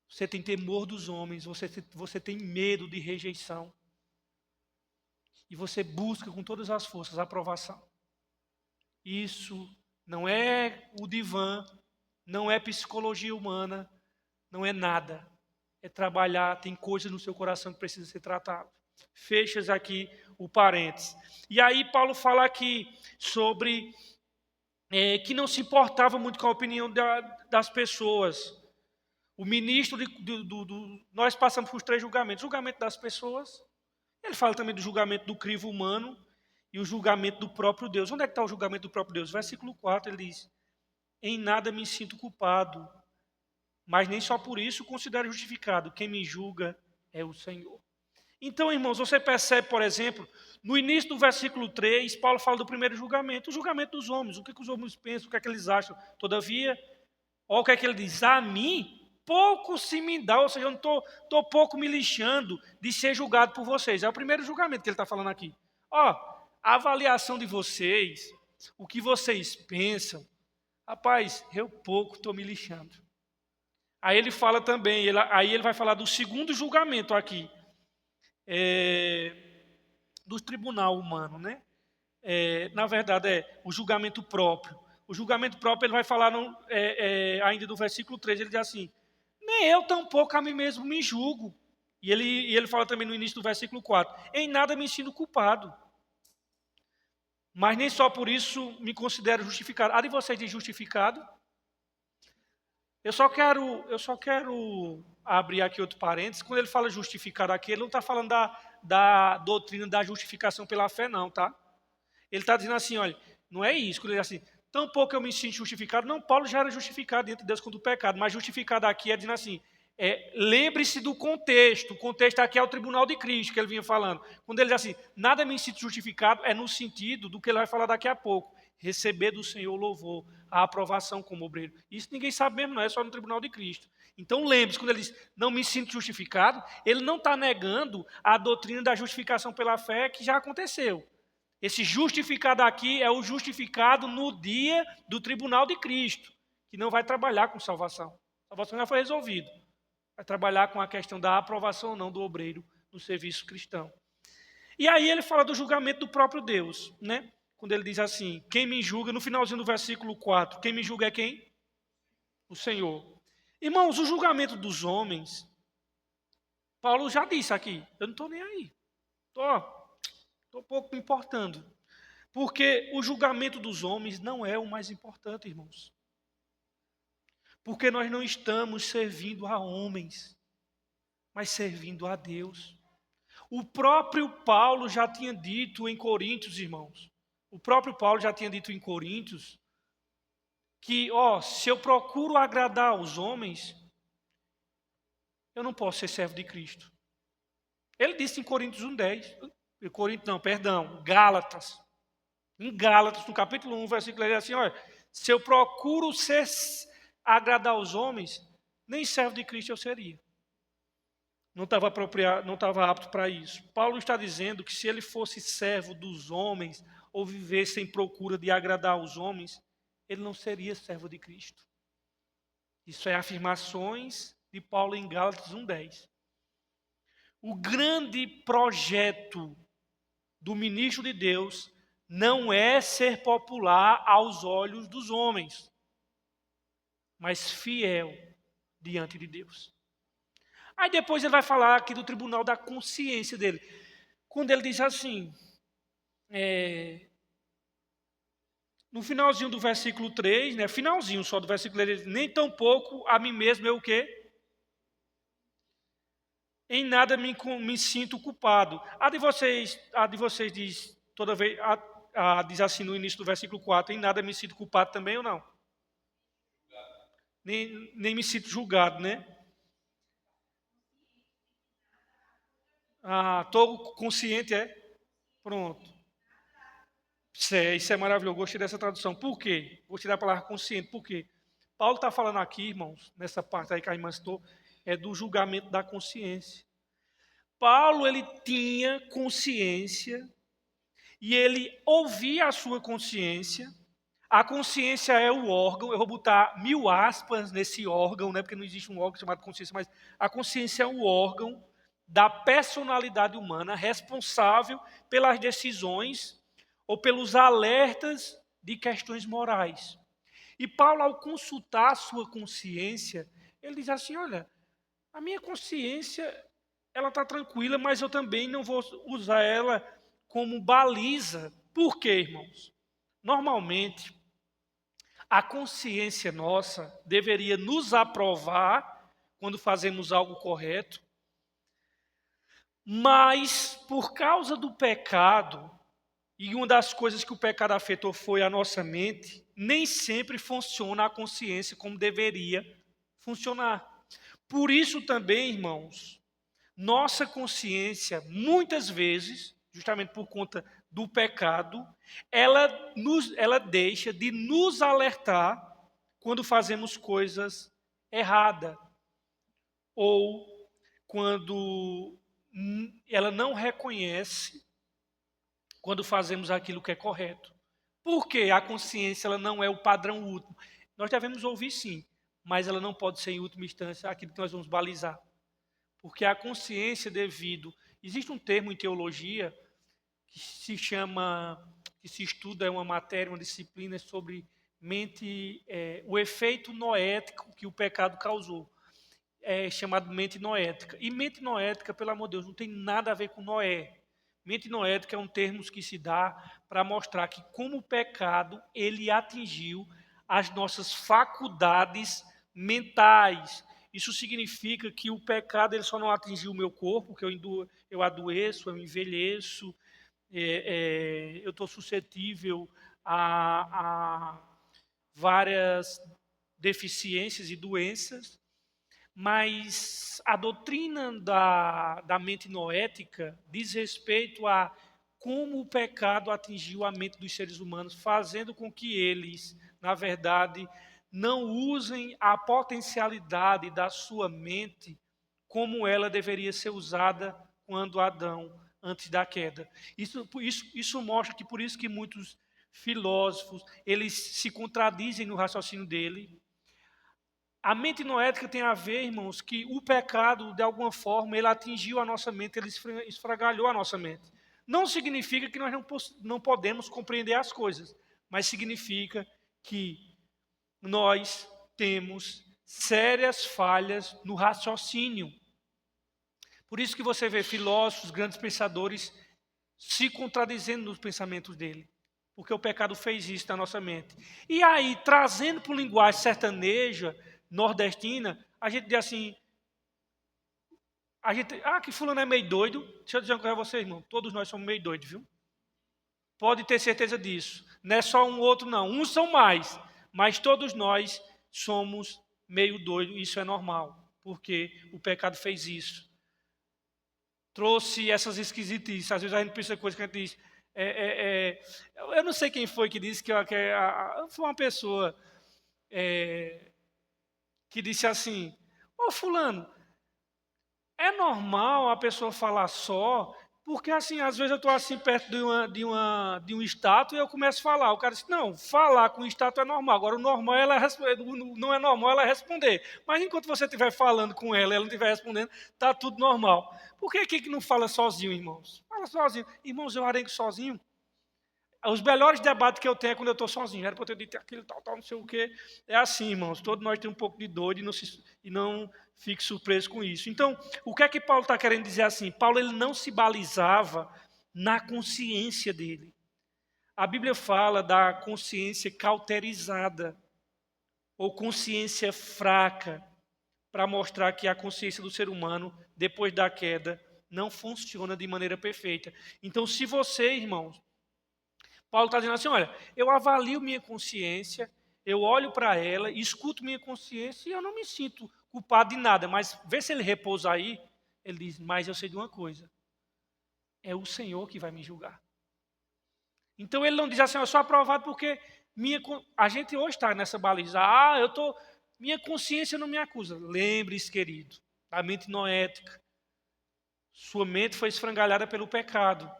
Você tem temor dos homens, você tem medo de rejeição. E você busca com todas as forças a aprovação. Isso não é o divã, não é psicologia humana, não é nada. É trabalhar, tem coisas no seu coração que precisa ser tratado. Fechas aqui o parênteses. E aí Paulo fala aqui sobre que não se importava muito com a opinião das pessoas. O ministro, nós passamos por 3 julgamentos. Julgamento das pessoas, ele fala também do julgamento do crivo humano e o julgamento do próprio Deus. Onde é que está o julgamento do próprio Deus? Versículo 4, ele diz, em nada me sinto culpado, mas nem só por isso considero justificado. Quem me julga é o Senhor. Então, irmãos, você percebe, por exemplo, no início do versículo 3, Paulo fala do primeiro julgamento, o julgamento dos homens, o que os homens pensam, o que é que eles acham. Todavia, olha o que é que ele diz, a mim pouco se me dá, ou seja, eu não estou pouco me lixando de ser julgado por vocês. É o primeiro julgamento que ele está falando aqui. Ó, a avaliação de vocês, o que vocês pensam, rapaz, eu pouco estou me lixando. Aí ele fala também, aí ele vai falar do segundo julgamento aqui, do tribunal humano, né? Na verdade, é o julgamento próprio. O julgamento próprio, ele vai falar ainda do versículo 13, ele diz assim, nem eu tampouco a mim mesmo me julgo. E ele fala também no início do versículo 4, em nada me sinto culpado, mas nem só por isso me considero justificado. Há de vocês de justificado? Eu só quero abrir aqui outro parênteses. Quando ele fala justificado aqui, ele não está falando da doutrina da justificação pela fé, não, tá? Ele está dizendo assim, olha, não é isso. Quando ele diz assim, tampouco eu me sinto justificado. Não, Paulo já era justificado diante de Deus contra o pecado, mas justificado aqui é dizendo assim, lembre-se do contexto. O contexto aqui é o tribunal de Cristo, que ele vinha falando. Quando ele diz assim, nada me sinto justificado, é no sentido do que ele vai falar daqui a pouco. Receber do Senhor o louvor, a aprovação como obreiro. Isso ninguém sabe mesmo, não é só no tribunal de Cristo. Então lembre-se, quando ele diz, não me sinto justificado, ele não está negando a doutrina da justificação pela fé que já aconteceu. Esse justificado aqui é o justificado no dia do tribunal de Cristo, que não vai trabalhar com salvação. A salvação já foi resolvida. Vai trabalhar com a questão da aprovação ou não do obreiro no serviço cristão. E aí ele fala do julgamento do próprio Deus, né? Quando ele diz assim, quem me julga, no finalzinho do versículo 4, quem me julga é quem? O Senhor. Irmãos, o julgamento dos homens, Paulo já disse aqui, eu não estou nem aí. Estou pouco me importando. Porque o julgamento dos homens não é o mais importante, irmãos. Porque nós não estamos servindo a homens, mas servindo a Deus. O próprio Paulo já tinha dito em Coríntios, irmãos. O próprio Paulo já tinha dito em Coríntios que, se eu procuro agradar aos homens, eu não posso ser servo de Cristo. Ele disse em Coríntios 1:10. Gálatas. Em Gálatas, no capítulo 1, versículo 10, assim, olha, se eu procuro agradar aos homens, nem servo de Cristo eu seria. Não estava apto para isso. Paulo está dizendo que se ele fosse servo dos homens, ou vivesse em procura de agradar aos homens, ele não seria servo de Cristo. Isso é afirmações de Paulo em Gálatas 1:10. O grande projeto do ministro de Deus não é ser popular aos olhos dos homens, mas fiel diante de Deus. Aí depois ele vai falar aqui do tribunal da consciência dele. Quando ele diz assim, no finalzinho do versículo 3, né, finalzinho só do versículo 3, ele diz, nem tão pouco a mim mesmo eu o quê? Em nada me sinto culpado. A de vocês diz toda vez, diz assim no início do versículo 4, em nada me sinto culpado também ou não? Nem me sinto julgado, né? Estou consciente, é? Pronto. Isso é maravilhoso, gostei dessa tradução. Por quê? Vou tirar a palavra consciente, por quê? Paulo está falando aqui, irmãos, nessa parte aí que a irmã citou, é do julgamento da consciência. Paulo, ele tinha consciência e ele ouvia a sua consciência. A consciência é o órgão, eu vou botar 1000 aspas nesse órgão, né, porque não existe um órgão chamado consciência, mas a consciência é o órgão da personalidade humana responsável pelas decisões ou pelos alertas de questões morais. E Paulo, ao consultar a sua consciência, ele diz assim, olha, a minha consciência, ela está tranquila, mas eu também não vou usar ela como baliza. Por quê, irmãos? Normalmente, a consciência nossa deveria nos aprovar quando fazemos algo correto, mas por causa do pecado, e uma das coisas que o pecado afetou foi a nossa mente, nem sempre funciona a consciência como deveria funcionar. Por isso também, irmãos, nossa consciência, muitas vezes, justamente por conta do pecado, ela deixa de nos alertar quando fazemos coisas erradas, ou quando ela não reconhece quando fazemos aquilo que é correto. Porque a consciência ela não é o padrão último. Nós devemos ouvir sim, mas ela não pode ser em última instância aquilo que nós vamos balizar. Porque a consciência existe um termo em teologia que se estuda, é uma matéria, uma disciplina sobre o efeito noético que o pecado causou. É chamado mente noética. E mente noética, pelo amor de Deus, não tem nada a ver com Noé. Mente noética é um termo que se dá para mostrar que como o pecado, ele atingiu as nossas faculdades mentais. Isso significa que o pecado ele só não atingiu o meu corpo, que eu adoeço, eu envelheço, eu estou suscetível a várias deficiências e doenças, mas a doutrina da mente noética diz respeito a como o pecado atingiu a mente dos seres humanos, fazendo com que eles, na verdade, não usem a potencialidade da sua mente como ela deveria ser usada quando Adão, antes da queda. Isso mostra que por isso que muitos filósofos, eles se contradizem no raciocínio dele. A mente noética tem a ver, irmãos, que o pecado, de alguma forma, ele atingiu a nossa mente, ele esfragalhou a nossa mente. Não significa que nós não podemos compreender as coisas, mas significa que nós temos sérias falhas no raciocínio. Por isso que você vê filósofos, grandes pensadores, se contradizendo nos pensamentos dele. Porque o pecado fez isso na nossa mente. E aí, trazendo para linguagem sertaneja, nordestina, a gente diz assim, que fulano é meio doido. Deixa eu dizer uma coisa a você, irmão. Todos nós somos meio doidos, viu? Pode ter certeza disso. Não é só um outro, não. Uns são mais. Mas todos nós somos meio doidos. Isso é normal. Porque o pecado fez isso. Trouxe essas esquisitices. Às vezes a gente pensa coisas que a gente diz. Eu não sei quem foi que disse foi uma pessoa que disse assim: Ô fulano, é normal a pessoa falar só, porque assim, às vezes eu estou assim perto de um estátua e eu começo a falar. O cara disse, não, falar com estátua é normal. Agora, o normal é não é normal ela responder. Mas enquanto você estiver falando com ela e ela não estiver respondendo, está tudo normal. Por que não fala sozinho, irmãos? Fala sozinho. Irmãos, eu arengo sozinho. Os melhores debates que eu tenho é quando eu estou sozinho. Era para eu ter dito aquilo, tal, não sei o quê. É assim, irmãos. Todos nós temos um pouco de doido e não fique surpreso com isso. Então, o que é que Paulo está querendo dizer assim? Paulo ele não se balizava na consciência dele. A Bíblia fala da consciência cauterizada ou consciência fraca, para mostrar que a consciência do ser humano, depois da queda, não funciona de maneira perfeita. Então, se você, irmãos, Paulo está dizendo assim, olha, eu avalio minha consciência, eu olho para ela, escuto minha consciência e eu não me sinto culpado de nada. Mas vê se ele repousa aí, ele diz, mas eu sei de uma coisa, é o Senhor que vai me julgar. Então ele não diz assim, eu sou aprovado porque a gente hoje está nessa baliza, minha consciência não me acusa. Lembre-se, querido, da mente noética. Sua mente foi esfrangalhada pelo pecado.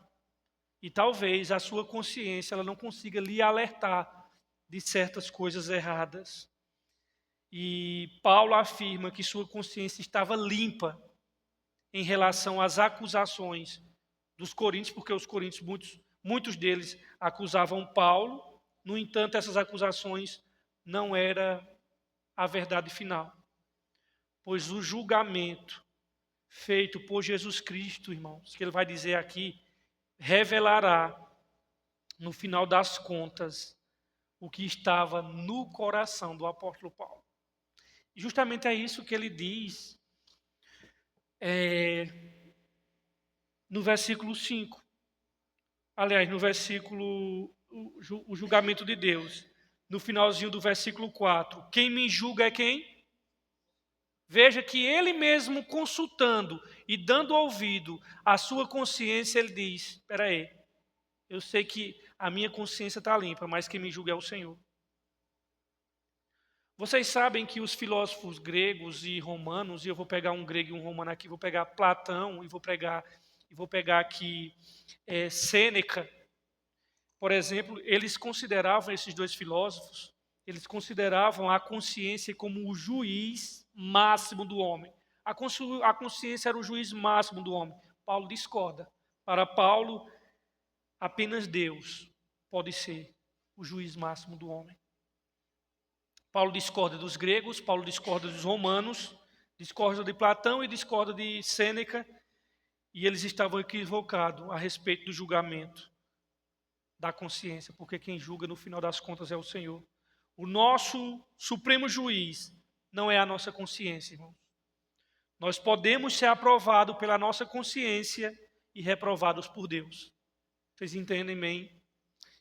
E talvez a sua consciência ela não consiga lhe alertar de certas coisas erradas. E Paulo afirma que sua consciência estava limpa em relação às acusações dos coríntios, porque os coríntios, muitos deles acusavam Paulo. No entanto, essas acusações não eram a verdade final. Pois o julgamento feito por Jesus Cristo, irmãos, que ele vai dizer aqui, revelará, no final das contas, o que estava no coração do apóstolo Paulo. E justamente é isso que ele diz no versículo 5. Aliás, no versículo, o julgamento de Deus. No finalzinho do versículo 4. Quem me julga é quem? Veja que ele mesmo consultando e dando ouvido à sua consciência, ele diz, espera aí, eu sei que a minha consciência está limpa, mas quem me julga é o Senhor. Vocês sabem que os filósofos gregos e romanos, e eu vou pegar um grego e um romano aqui, vou pegar Platão e vou pegar aqui Sêneca, por exemplo, eles consideravam, esses dois filósofos, eles consideravam a consciência como o juiz máximo do homem. A consciência era o juiz máximo do homem. Paulo discorda. Para Paulo, apenas Deus pode ser o juiz máximo do homem. Paulo discorda dos gregos, Paulo discorda dos romanos, discorda de Platão e discorda de Sêneca, e eles estavam equivocados a respeito do julgamento da consciência, porque quem julga no final das contas é o Senhor. O nosso supremo juiz não é a nossa consciência, irmãos. Nós podemos ser aprovados pela nossa consciência e reprovados por Deus. Vocês entendem bem?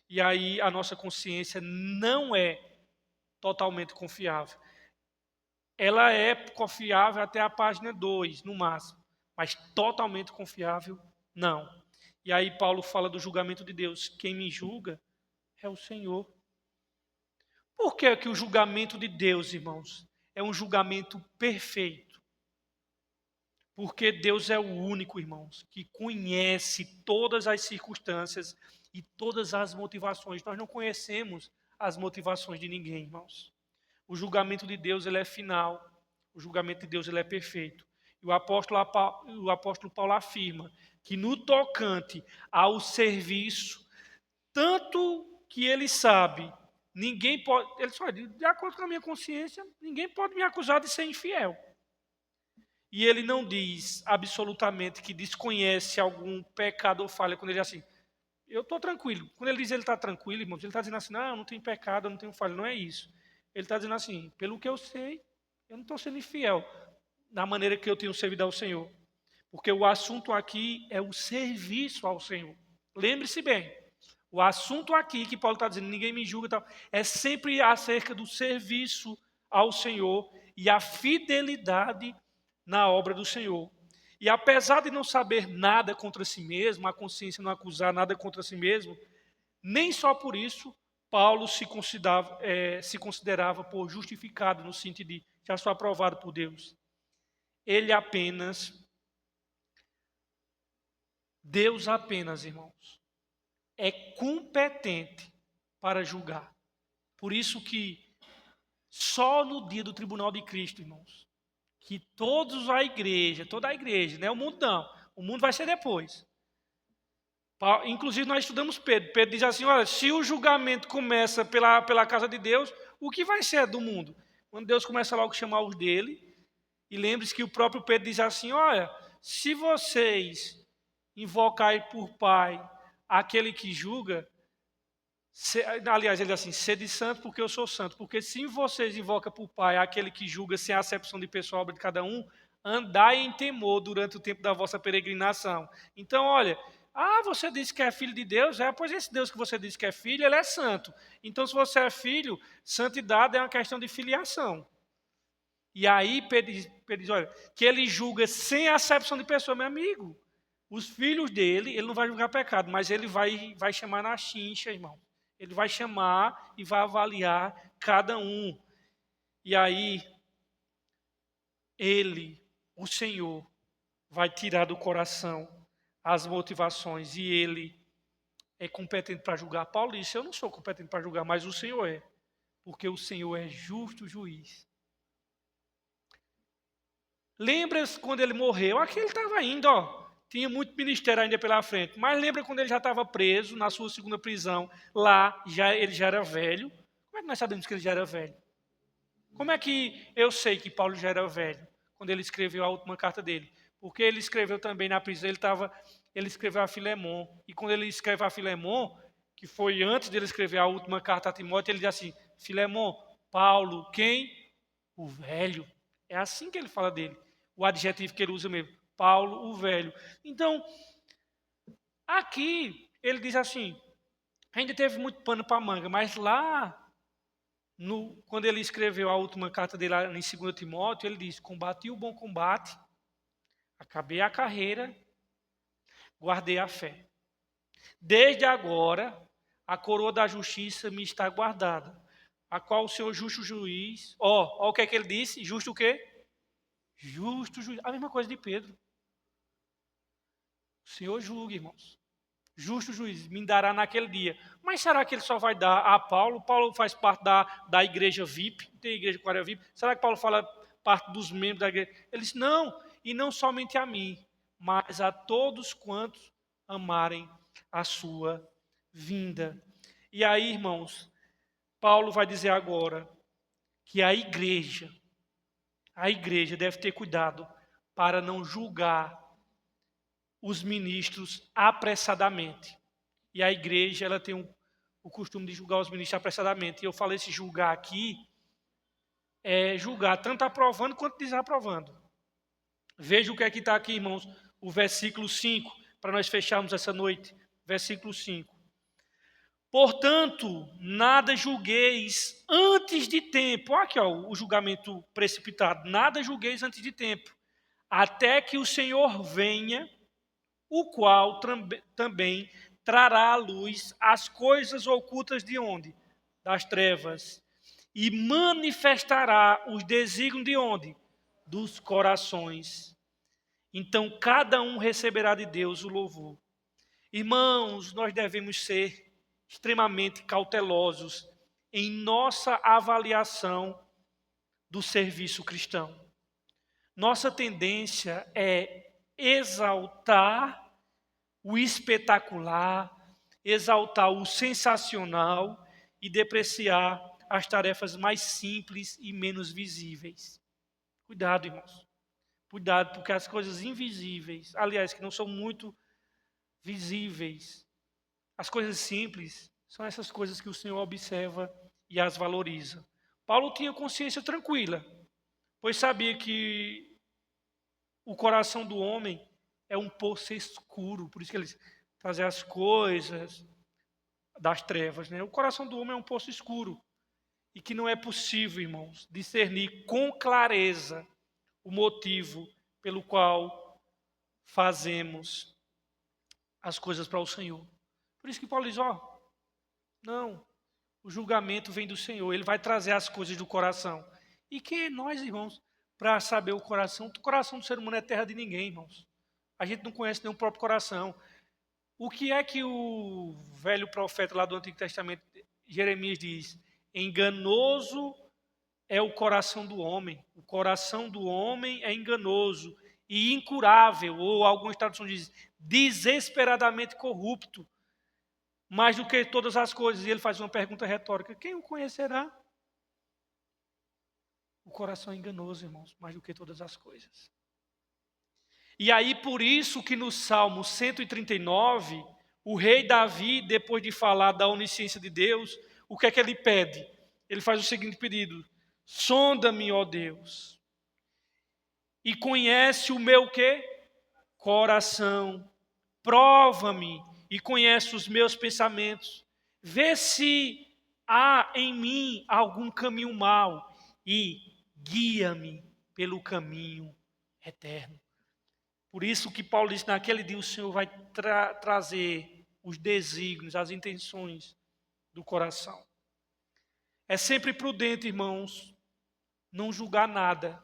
E aí a nossa consciência não é totalmente confiável. Ela é confiável até a página 2, no máximo, mas totalmente confiável, não. E aí Paulo fala do julgamento de Deus. Quem me julga é o Senhor. Por que que o julgamento de Deus, irmãos, é um julgamento perfeito? Porque Deus é o único, irmãos, que conhece todas as circunstâncias e todas as motivações. Nós não conhecemos as motivações de ninguém, irmãos. O julgamento de Deus ele é final. O julgamento de Deus ele é perfeito. E o apóstolo Paulo afirma que no tocante ao serviço, tanto que ele sabe, ninguém pode, ele só diz, de acordo com a minha consciência, ninguém pode me acusar de ser infiel. E ele não diz absolutamente que desconhece algum pecado ou falha, quando ele diz assim, eu estou tranquilo. Quando ele diz ele está tranquilo, irmãos, ele está dizendo assim, não, eu não tenho pecado, eu não tenho falha, não é isso. Ele está dizendo assim, pelo que eu sei, eu não estou sendo infiel da maneira que eu tenho servido ao Senhor. Porque o assunto aqui é o serviço ao Senhor. Lembre-se bem, o assunto aqui que Paulo está dizendo, ninguém me julga, tal, é sempre acerca do serviço ao Senhor e a fidelidade na obra do Senhor. E apesar de não saber nada contra si mesmo, a consciência não acusar nada contra si mesmo, nem só por isso Paulo se considerava por justificado no sentido de já sou aprovado por Deus. Deus apenas, irmãos, é competente para julgar. Por isso que só no dia do tribunal de Cristo, irmãos, que toda a igreja, não é o mundo não, o mundo vai ser depois. Inclusive nós estudamos Pedro. Pedro diz assim, olha, se o julgamento começa pela casa de Deus, o que vai ser do mundo? Quando Deus começa logo a chamar os dele, e lembre-se que o próprio Pedro diz assim, olha, se vocês invocarem por Pai aquele que julga, aliás, ele diz assim, sede santo porque eu sou santo, porque se vocês invocam por Pai aquele que julga sem acepção de pessoa, obra de cada um, andai em temor durante o tempo da vossa peregrinação. Então, olha, você disse que é filho de Deus, pois esse Deus que você disse que é filho, ele é santo. Então, se você é filho, santidade é uma questão de filiação. E aí Pedro diz, olha, que ele julga sem acepção de pessoa, meu amigo. Os filhos dele, ele não vai julgar pecado, mas ele vai chamar na chincha, irmão. Ele vai chamar e vai avaliar cada um. E aí, ele, o Senhor, vai tirar do coração as motivações. E ele é competente para julgar. Paulo disse, eu não sou competente para julgar, mas o Senhor é. Porque o Senhor é justo juiz. Lembra-se quando ele morreu? Aqui ele estava indo, ó. Tinha muito ministério ainda pela frente. Mas lembra quando ele já estava preso, na sua segunda prisão, lá, ele já era velho. Como é que nós sabemos que ele já era velho? Como é que eu sei que Paulo já era velho? Quando ele escreveu a última carta dele. Porque ele escreveu também na prisão, ele escreveu a Filemon. E quando ele escreve a Filemon, que foi antes de ele escrever a última carta a Timóteo, ele diz assim, Filemon, Paulo, quem? O velho. É assim que ele fala dele. O adjetivo que ele usa mesmo. Paulo, o velho. Então, aqui, ele diz assim, ainda teve muito pano para manga, mas lá, quando ele escreveu a última carta dele em 2 Timóteo, ele diz, combati o bom combate, acabei a carreira, guardei a fé. Desde agora, a coroa da justiça me está guardada, a qual o Senhor justo juiz, ó o que é que ele disse? Justo o quê? Justo juiz. A mesma coisa de Pedro. O Senhor julga, irmãos. Justo juiz me dará naquele dia. Mas será que ele só vai dar a Paulo? Paulo faz parte da igreja VIP, tem igreja com área VIP. Será que Paulo fala parte dos membros da igreja? Ele disse, não, e não somente a mim, mas a todos quantos amarem a sua vinda. E aí, irmãos, Paulo vai dizer agora que a igreja deve ter cuidado para não julgar os ministros apressadamente. E a igreja ela tem o costume de julgar os ministros apressadamente. E eu falei esse julgar aqui, é julgar tanto aprovando quanto desaprovando. Veja o que é que está aqui, irmãos, o versículo 5, para nós fecharmos essa noite. Versículo 5. Portanto, nada julgueis antes de tempo. Olha aqui, ó, o julgamento precipitado. Nada julgueis antes de tempo, até que o Senhor venha, o qual também trará à luz as coisas ocultas de onde? Das trevas. E manifestará os desígnios de onde? Dos corações. Então cada um receberá de Deus o louvor. Irmãos, nós devemos ser extremamente cautelosos em nossa avaliação do serviço cristão. Nossa tendência é exaltar o espetacular, exaltar o sensacional e depreciar as tarefas mais simples e menos visíveis. Cuidado, irmãos. Cuidado, porque as coisas invisíveis, aliás, que não são muito visíveis, as coisas simples, são essas coisas que o Senhor observa e as valoriza. Paulo tinha consciência tranquila, pois sabia que o coração do homem é um poço escuro, por isso que ele trazia as coisas das trevas, né? O coração do homem é um poço escuro e que não é possível, irmãos, discernir com clareza o motivo pelo qual fazemos as coisas para o Senhor. Por isso que Paulo diz, não, o julgamento vem do Senhor, Ele vai trazer as coisas do coração. E quem é nós, irmãos, para saber o coração? O coração do ser humano é terra de ninguém, irmãos. A gente não conhece nem o próprio coração. O que é que o velho profeta lá do Antigo Testamento, Jeremias, diz? Enganoso é o coração do homem. O coração do homem é enganoso e incurável, ou algumas traduções dizem, desesperadamente corrupto, mais do que todas as coisas. E ele faz uma pergunta retórica: quem o conhecerá? O coração é enganoso, irmãos, mais do que todas as coisas. E aí, por isso que no Salmo 139, o rei Davi, depois de falar da onisciência de Deus, o que é que ele pede? Ele faz o seguinte pedido: sonda-me, ó Deus, e conhece o meu quê? Coração. Prova-me e conhece os meus pensamentos. Vê se há em mim algum caminho mau e guia-me pelo caminho eterno. Por isso que Paulo diz, naquele dia o Senhor vai trazer os desígnios, as intenções do coração. É sempre prudente, irmãos, não julgar nada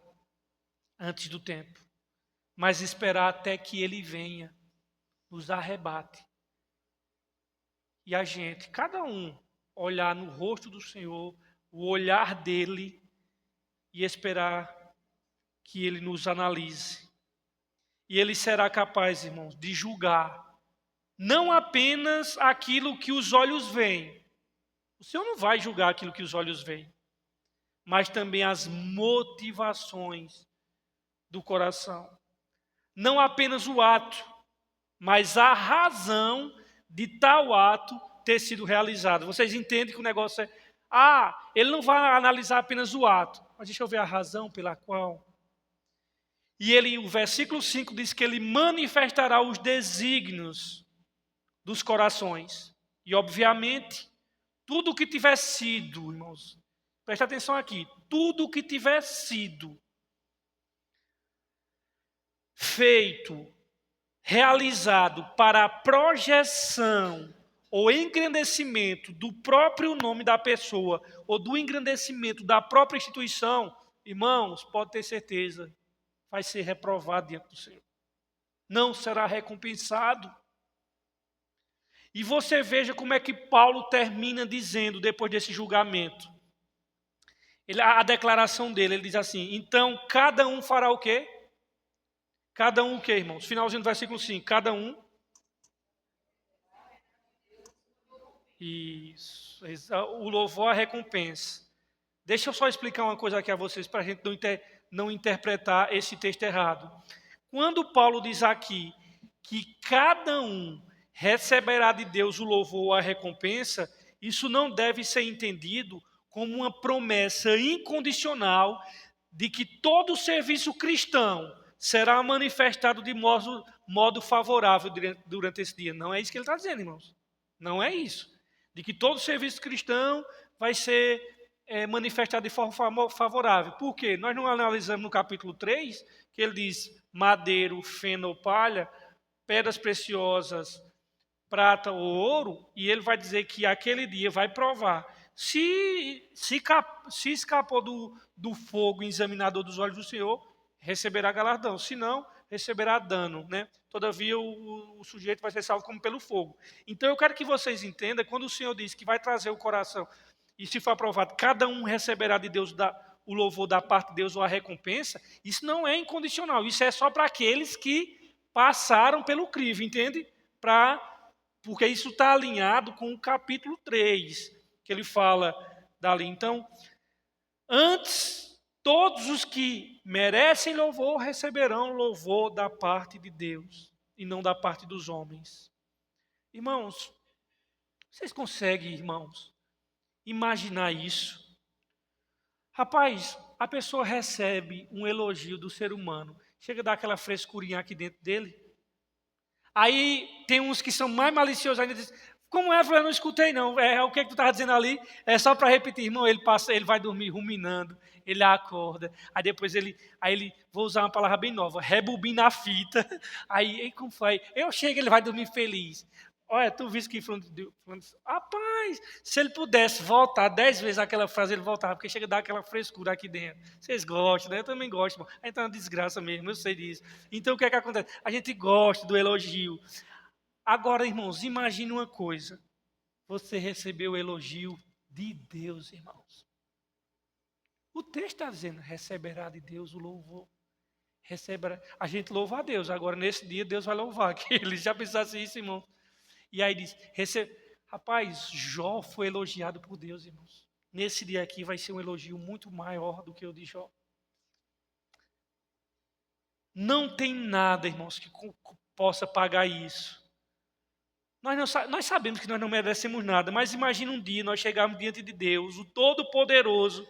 antes do tempo, mas esperar até que Ele venha, nos arrebate. E a gente, cada um, olhar no rosto do Senhor, o olhar dEle, e esperar que Ele nos analise. E Ele será capaz, irmãos, de julgar não apenas aquilo que os olhos veem. O Senhor não vai julgar aquilo que os olhos veem, mas também as motivações do coração. Não apenas o ato, mas a razão de tal ato ter sido realizado. Vocês entendem que o negócio é... ele não vai analisar apenas o ato, mas deixa eu ver a razão pela qual... E o versículo 5 diz que ele manifestará os desígnios dos corações. E, obviamente, tudo que tiver sido, irmãos, presta atenção aqui, tudo que tiver sido feito, realizado para a projeção ou engrandecimento do próprio nome da pessoa ou do engrandecimento da própria instituição, irmãos, pode ter certeza, vai ser reprovado diante do Senhor. Não será recompensado. E você veja como é que Paulo termina dizendo, depois desse julgamento. A declaração dele, ele diz assim, então cada um fará o quê? Cada um o quê, irmãos? Finalzinho do versículo 5, cada um. Isso, o louvor à recompensa. Deixa eu só explicar uma coisa aqui a vocês, para a gente não interpretar esse texto errado. Quando Paulo diz aqui que cada um receberá de Deus o louvor ou a recompensa, isso não deve ser entendido como uma promessa incondicional de que todo serviço cristão será manifestado de modo favorável durante esse dia. Não é isso que ele está dizendo, irmãos. Não é isso. De que todo serviço cristão vai ser manifestado de forma favorável. Por quê? Nós não analisamos no capítulo 3, que ele diz madeiro, feno ou palha, pedras preciosas, prata ou ouro, e ele vai dizer que aquele dia vai provar. Se escapou do fogo examinador dos olhos do Senhor, receberá galardão. Se não, receberá dano, né? Todavia, o sujeito vai ser salvo como pelo fogo. Então, eu quero que vocês entendam, quando o Senhor diz que vai trazer o coração, e se for aprovado, cada um receberá de Deus o louvor da parte de Deus ou a recompensa, isso não é incondicional. Isso é só para aqueles que passaram pelo crivo, entende? Porque isso está alinhado com o capítulo 3, que ele fala dali. Então, antes, todos os que merecem louvor receberão louvor da parte de Deus e não da parte dos homens. Irmãos, vocês conseguem, irmãos, imaginar isso? Rapaz, a pessoa recebe um elogio do ser humano, chega a dar aquela frescurinha aqui dentro dele. Aí tem uns que são mais maliciosos ainda, dizem, como é, eu não escutei não, o que tu estava dizendo ali? É só para repetir, irmão, ele vai dormir ruminando, ele acorda, aí depois vou usar uma palavra bem nova, rebobina a fita, aí como foi? Eu chego, ele vai dormir feliz. Olha, tu viste que falando, rapaz, se ele pudesse voltar 10 vezes aquela frase, ele voltava, porque chega a dar aquela frescura aqui dentro. Vocês gostam, né? Eu também gosto, irmão. A gente é uma desgraça mesmo, eu sei disso. Então, o que é que acontece? A gente gosta do elogio. Agora, irmãos, imagine uma coisa. Você recebeu o elogio de Deus, irmãos. O texto está dizendo, receberá de Deus o louvor. A gente louva a Deus, agora nesse dia Deus vai louvar, que ele já pensasse isso, irmão. E aí diz, rapaz, Jó foi elogiado por Deus, irmãos. Nesse dia aqui vai ser um elogio muito maior do que o de Jó. Não tem nada, irmãos, que possa pagar isso. Nós sabemos que nós não merecemos nada, mas imagine um dia nós chegarmos diante de Deus, o Todo-Poderoso,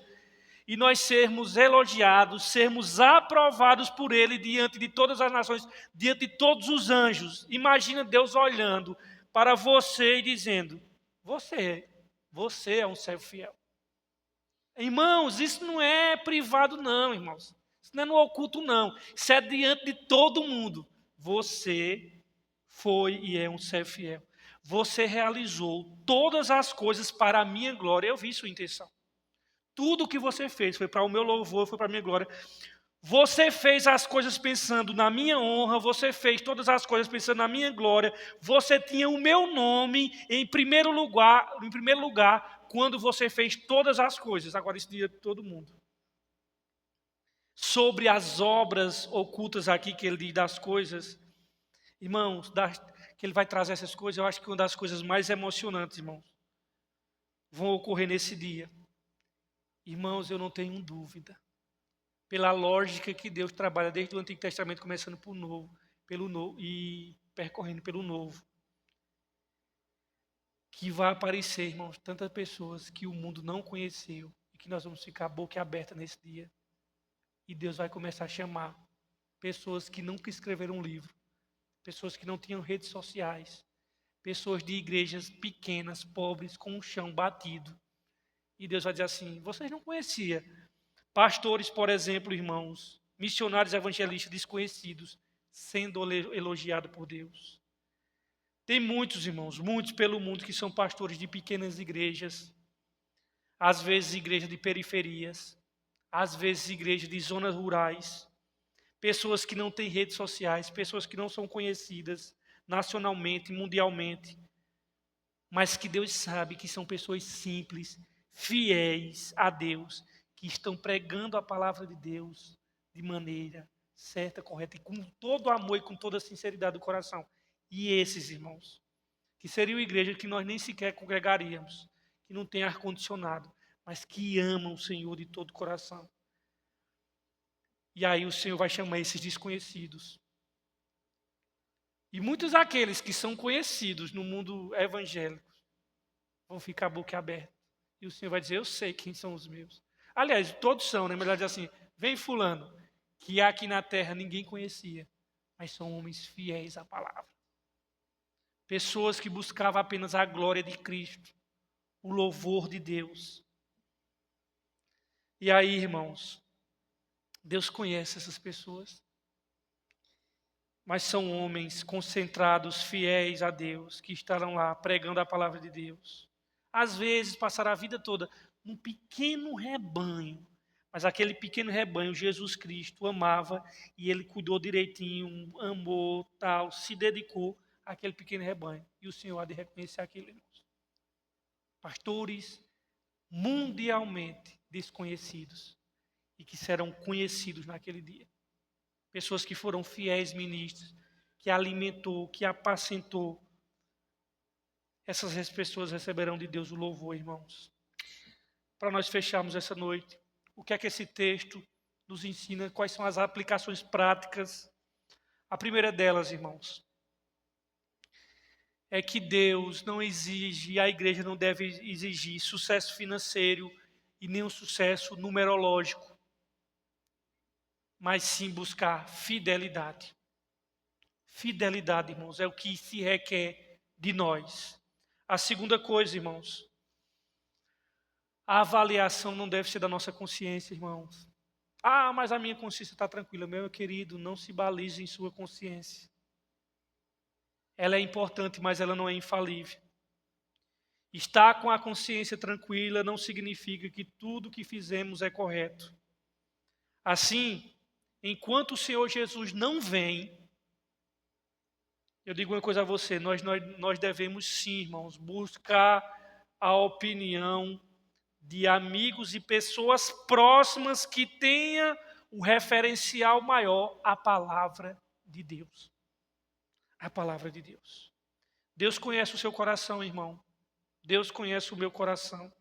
e nós sermos elogiados, sermos aprovados por Ele diante de todas as nações, diante de todos os anjos. Imagina Deus olhando para você e dizendo, você é um servo fiel. Irmãos, isso não é privado não, irmãos. Isso não é no oculto não. Isso é diante de todo mundo. Você foi e é um servo fiel. Você realizou todas as coisas para a minha glória. Eu vi sua intenção. Tudo o que você fez foi para o meu louvor, foi para a minha glória. Você fez as coisas pensando na minha honra, você fez todas as coisas pensando na minha glória, você tinha o meu nome em primeiro lugar, quando você fez todas as coisas. Agora isso diz todo mundo. Sobre as obras ocultas aqui que ele diz das coisas, irmãos, que ele vai trazer essas coisas, eu acho que uma das coisas mais emocionantes, irmãos, vão ocorrer nesse dia. Irmãos, eu não tenho dúvida. Pela lógica que Deus trabalha desde o Antigo Testamento, começando pelo Novo e percorrendo pelo Novo. Que vai aparecer, irmãos, tantas pessoas que o mundo não conheceu e que nós vamos ficar boca aberta nesse dia. E Deus vai começar a chamar pessoas que nunca escreveram um livro, pessoas que não tinham redes sociais, pessoas de igrejas pequenas, pobres, com o chão batido. E Deus vai dizer assim, vocês não conheciam. Pastores, por exemplo, irmãos, missionários evangelistas desconhecidos, sendo elogiados por Deus. Tem muitos, irmãos, muitos pelo mundo que são pastores de pequenas igrejas, às vezes igrejas de periferias, às vezes igrejas de zonas rurais, pessoas que não têm redes sociais, pessoas que não são conhecidas nacionalmente, mundialmente, mas que Deus sabe que são pessoas simples, fiéis a Deus, que estão pregando a palavra de Deus de maneira certa, correta, e com todo amor e com toda a sinceridade do coração. E esses, irmãos, que seriam igrejas que nós nem sequer congregaríamos, que não têm ar-condicionado, mas que amam o Senhor de todo o coração. E aí o Senhor vai chamar esses desconhecidos. E muitos daqueles que são conhecidos no mundo evangélico vão ficar a boca aberta. E o Senhor vai dizer, eu sei quem são os meus. Aliás, todos são, né? Melhor dizer assim, vem fulano. que aqui na terra ninguém conhecia, mas são homens fiéis à palavra. Pessoas que buscavam apenas a glória de Cristo, o louvor de Deus. E aí, irmãos, Deus conhece essas pessoas, mas são homens concentrados, fiéis a Deus, que estarão lá pregando a palavra de Deus. Às vezes passaram a vida toda num pequeno rebanho, mas aquele pequeno rebanho Jesus Cristo amava e ele cuidou direitinho, amou, tal, se dedicou àquele pequeno rebanho. E o Senhor há de reconhecer aquilo, irmãos. Pastores mundialmente desconhecidos e que serão conhecidos naquele dia. Pessoas que foram fiéis ministros, que alimentou, que apacentou. Essas pessoas receberão de Deus o louvor, irmãos. Para nós fecharmos essa noite, o que é que esse texto nos ensina? Quais são as aplicações práticas? A primeira delas, irmãos, é que Deus não exige, e a igreja não deve exigir sucesso financeiro e nem um sucesso numerológico, mas sim buscar fidelidade. Fidelidade, irmãos, é o que se requer de nós. A segunda coisa, irmãos, a avaliação não deve ser da nossa consciência, irmãos. Ah, mas a minha consciência está tranquila. Meu querido, não se balize em sua consciência. Ela é importante, mas ela não é infalível. Estar com a consciência tranquila não significa que tudo que fizemos é correto. Assim, enquanto o Senhor Jesus não vem, eu digo uma coisa a você, nós devemos sim, irmãos, buscar a opinião de amigos e pessoas próximas que tenham um referencial maior, a palavra de Deus. A palavra de Deus. Deus conhece o seu coração, irmão. Deus conhece o meu coração.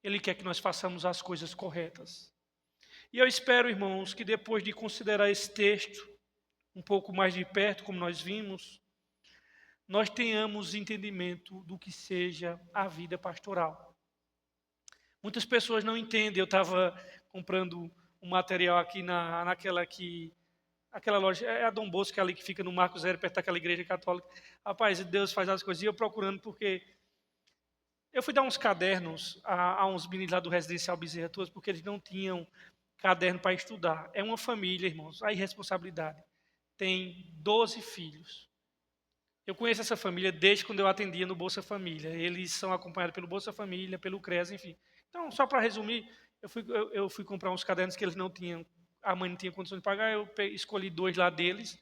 Ele quer que nós façamos as coisas corretas. E eu espero, irmãos, que depois de considerar esse texto um pouco mais de perto, como nós vimos, nós tenhamos entendimento do que seja a vida pastoral. Muitas pessoas não entendem. Eu estava comprando um material aqui aquela loja, é a Dom Bosco ali que fica no Marco Zero, perto daquela igreja católica. Rapaz, Deus faz as coisas. E eu procurando, porque eu fui dar uns cadernos a uns meninos lá do Residencial Bezerra Torres, porque eles não tinham caderno para estudar. É uma família, irmãos, a irresponsabilidade. Tem 12 filhos. Eu conheço essa família desde quando eu atendia no Bolsa Família. Eles são acompanhados pelo Bolsa Família, pelo CRES, enfim. Então, só para resumir, eu fui comprar uns cadernos que eles não tinham, a mãe não tinha condições de pagar, eu escolhi 2 lá deles,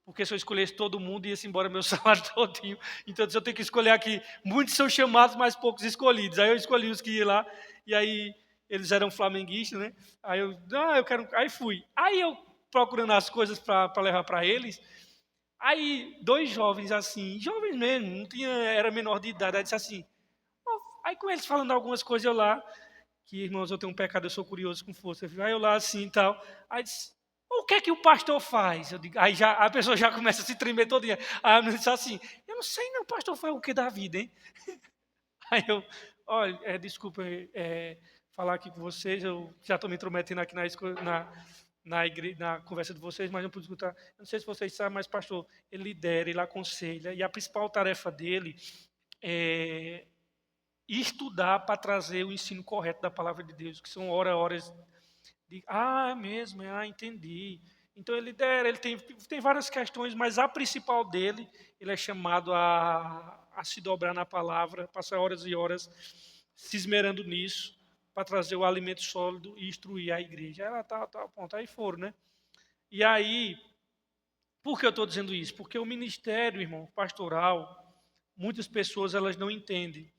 porque se eu escolhesse todo mundo, ia-se embora meu salário todinho. Então, eu tenho que escolher aqui. Muitos são chamados, mas poucos escolhidos. Aí eu escolhi os que iam lá, e aí eles eram flamenguistas, né? Aí eu quero. Aí fui. Aí eu procurando as coisas para levar para eles. Aí 2 jovens assim, jovens mesmo, não tinha, era menor de idade, aí disse assim. Aí com eles falando algumas coisas, eu lá, que irmãos, eu tenho um pecado, eu sou curioso com força. Aí eu lá assim e tal. Aí disse, o que é que o pastor faz? Eu digo, aí já, a pessoa já começa a se tremer todinha. Aí a menina disse assim, eu não sei não, o pastor faz o que da vida, hein? Aí eu, olha, desculpa falar aqui com vocês, eu já estou me intrometendo aqui na conversa de vocês, mas não pude escutar. Eu não sei se vocês sabem, mas pastor, ele lidera, ele aconselha, e a principal tarefa dele é estudar para trazer o ensino correto da palavra de Deus, que são horas de, é mesmo, entendi. Então ele lidera, ele tem várias questões, mas a principal dele, ele é chamado a se dobrar na palavra, passar horas e horas se esmerando nisso, para trazer o alimento sólido e instruir a igreja. Ela tá, pronto, aí foram, né? E aí, por que eu estou dizendo isso? Porque o ministério, irmão, pastoral, muitas pessoas elas não entendem.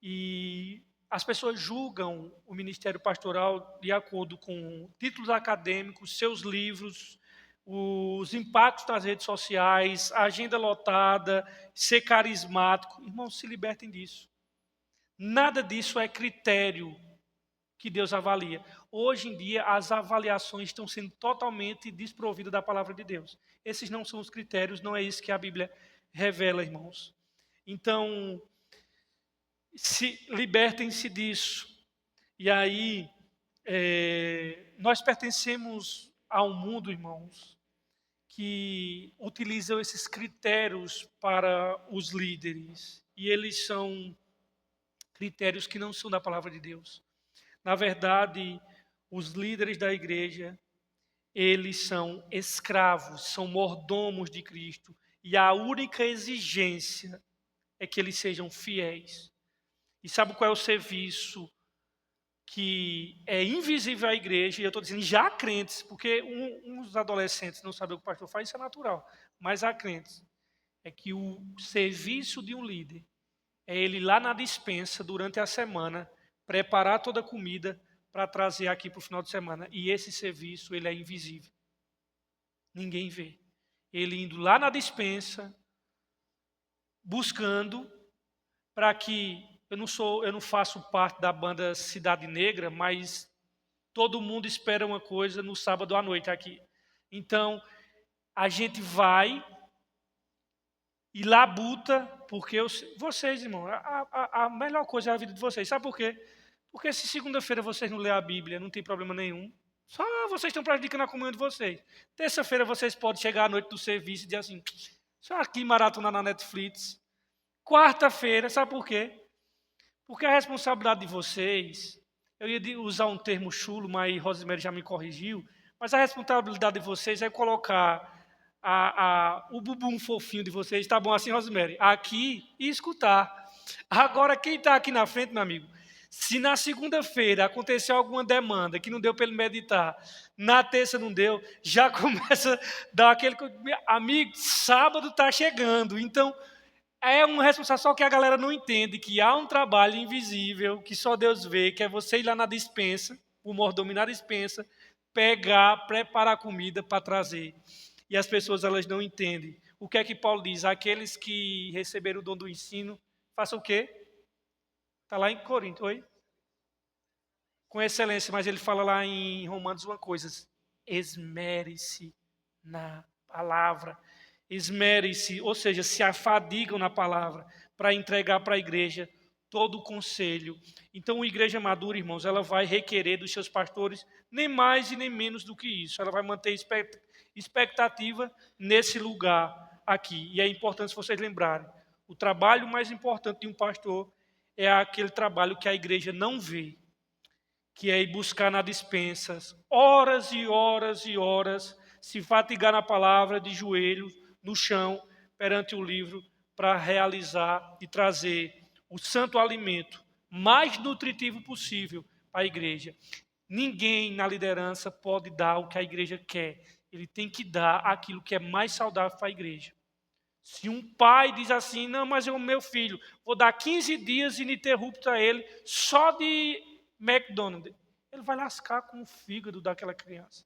E as pessoas julgam o ministério pastoral de acordo com títulos acadêmicos, seus livros, os impactos nas redes sociais, a agenda lotada, ser carismático. Irmãos, se libertem disso. Nada disso é critério que Deus avalia. Hoje em dia, as avaliações estão sendo totalmente desprovidas da palavra de Deus. Esses não são os critérios, não é isso que a Bíblia revela, irmãos. Então, libertem-se disso. E aí, Nós pertencemos a um mundo, irmãos, que utilizam esses critérios para os líderes. E eles são critérios que não são da palavra de Deus. Na verdade, os líderes da igreja, eles são escravos, são mordomos de Cristo. E a única exigência é que eles sejam fiéis. E sabe qual é o serviço que é invisível à igreja? E eu estou dizendo já há crentes, porque uns adolescentes não sabem o que o pastor faz, isso é natural. Mas há crentes. É que o serviço de um líder é ele ir lá na despensa durante a semana, preparar toda a comida para trazer aqui para o final de semana. E esse serviço, ele é invisível. Ninguém vê. Ele indo lá na despensa, buscando, para que eu não faço parte da banda Cidade Negra, mas todo mundo espera uma coisa no sábado à noite aqui. Então, a gente vai e labuta, porque vocês, irmão, a melhor coisa é a vida de vocês. Sabe por quê? Porque se segunda-feira vocês não lerem a Bíblia, não tem problema nenhum. Só vocês estão prejudicando a comunhão de vocês. Terça-feira vocês podem chegar à noite do serviço e dizer assim, só aqui maratona na Netflix. Quarta-feira, sabe por quê? Porque a responsabilidade de vocês, eu ia usar um termo chulo, mas Rosemary já me corrigiu, mas a responsabilidade de vocês é colocar o bumbum fofinho de vocês, tá bom assim, Rosemary, aqui e escutar. Agora, quem está aqui na frente, meu amigo, se na segunda-feira aconteceu alguma demanda que não deu para ele meditar, na terça não deu, já começa a dar aquele... Amigo, sábado está chegando, então... É uma responsabilidade só que a galera não entende, que há um trabalho invisível, que só Deus vê, que é você ir lá na despensa, o mordomo ir na despensa, pegar, preparar a comida para trazer. E as pessoas elas não entendem. O que é que Paulo diz? Aqueles que receberam o dom do ensino, façam o quê? Está lá em Corinto, oi? Com excelência, mas ele fala lá em Romanos uma coisa: esmere-se na palavra. Esmere-se, ou seja, se afadigam na palavra para entregar para a igreja todo o conselho. Então, a igreja madura, irmãos, ela vai requerer dos seus pastores nem mais e nem menos do que isso. Ela vai manter expectativa nesse lugar aqui. E é importante vocês lembrarem, o trabalho mais importante de um pastor é aquele trabalho que a igreja não vê, que é ir buscar na despensa, horas e horas e horas, se fatigar na palavra, de joelhos, no chão, perante o livro, para realizar e trazer o santo alimento mais nutritivo possível para a igreja. Ninguém na liderança pode dar o que a igreja quer. Ele tem que dar aquilo que é mais saudável para a igreja. Se um pai diz assim, não, mas é o meu filho, vou dar 15 dias ininterruptos a ele, só de McDonald's, ele vai lascar com o fígado daquela criança.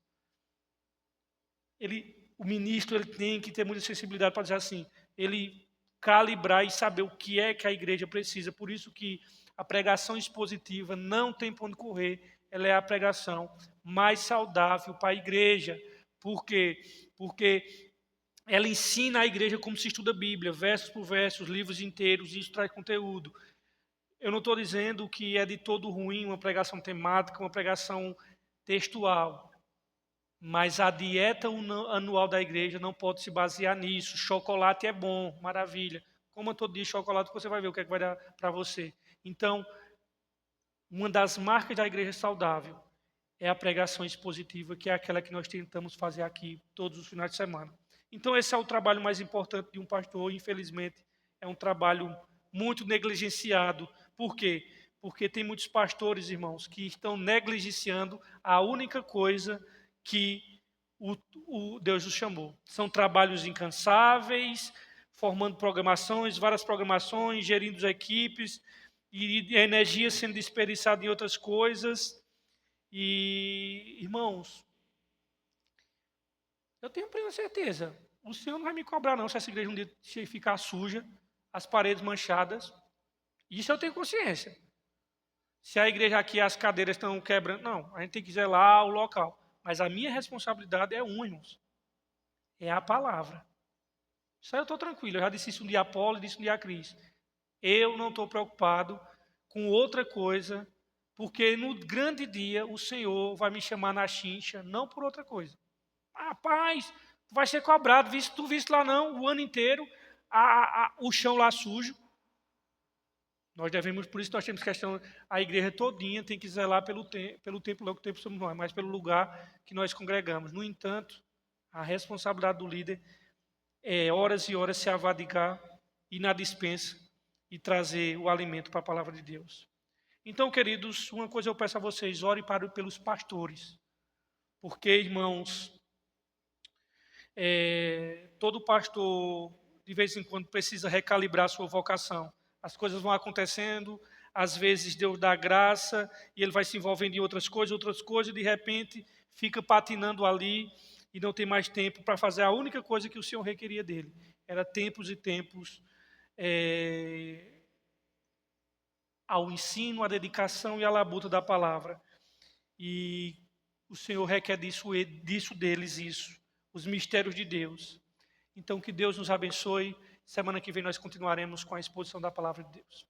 O ministro ele tem que ter muita sensibilidade para dizer assim, ele calibrar e saber o que é que a igreja precisa. Por isso que a pregação expositiva não tem para onde correr, ela é a pregação mais saudável para a igreja. Por quê? Porque ela ensina a igreja como se estuda a Bíblia, versos por versos, livros inteiros, e isso traz conteúdo. Eu não estou dizendo que é de todo ruim uma pregação temática, uma pregação textual. Mas a dieta anual da igreja não pode se basear nisso. Chocolate é bom, maravilha. Coma todo dia chocolate que você vai ver o que é que vai dar para você. Então, uma das marcas da igreja saudável é a pregação expositiva, que é aquela que nós tentamos fazer aqui todos os finais de semana. Então, esse é o trabalho mais importante de um pastor. Infelizmente, é um trabalho muito negligenciado. Por quê? Porque tem muitos pastores, irmãos, que estão negligenciando a única coisa que o Deus nos chamou. São trabalhos incansáveis, formando programações, várias programações, gerindo equipes, e energia sendo desperdiçada em outras coisas. E, irmãos, eu tenho plena certeza, o Senhor não vai me cobrar não se essa igreja um dia ficar suja, as paredes manchadas. Isso eu tenho consciência. Se a igreja aqui, as cadeiras estão quebrando, não, a gente tem que zelar o local. Mas a minha responsabilidade é uma, irmãos. É a palavra. Isso aí eu estou tranquilo. Eu já disse isso um dia a Apolo e disse um dia a Cris. Eu não estou preocupado com outra coisa, Porque no grande dia o Senhor vai me chamar na chincha, não por outra coisa. Rapaz, tu vai ser cobrado, tu viste lá não, o ano inteiro, o chão lá sujo. Nós devemos, por isso nós temos questão, a igreja todinha tem que zelar pelo templo, não que o templo somos nós, mas pelo lugar que nós congregamos. No entanto, a responsabilidade do líder é horas e horas se avadicar, ir na despensa e trazer o alimento para a palavra de Deus. Então, queridos, uma coisa eu peço a vocês, ore pelos pastores. Porque, irmãos, todo pastor, de vez em quando, precisa recalibrar a sua vocação. As coisas vão acontecendo, às vezes Deus dá graça, e ele vai se envolvendo em outras coisas, e de repente fica patinando ali, e não tem mais tempo para fazer a única coisa que o Senhor requeria dele. Era tempos e tempos ao ensino, à dedicação e à labuta da palavra. E o Senhor requer disso deles isso, os mistérios de Deus. Então, que Deus nos abençoe. Semana que vem nós continuaremos com a exposição da palavra de Deus.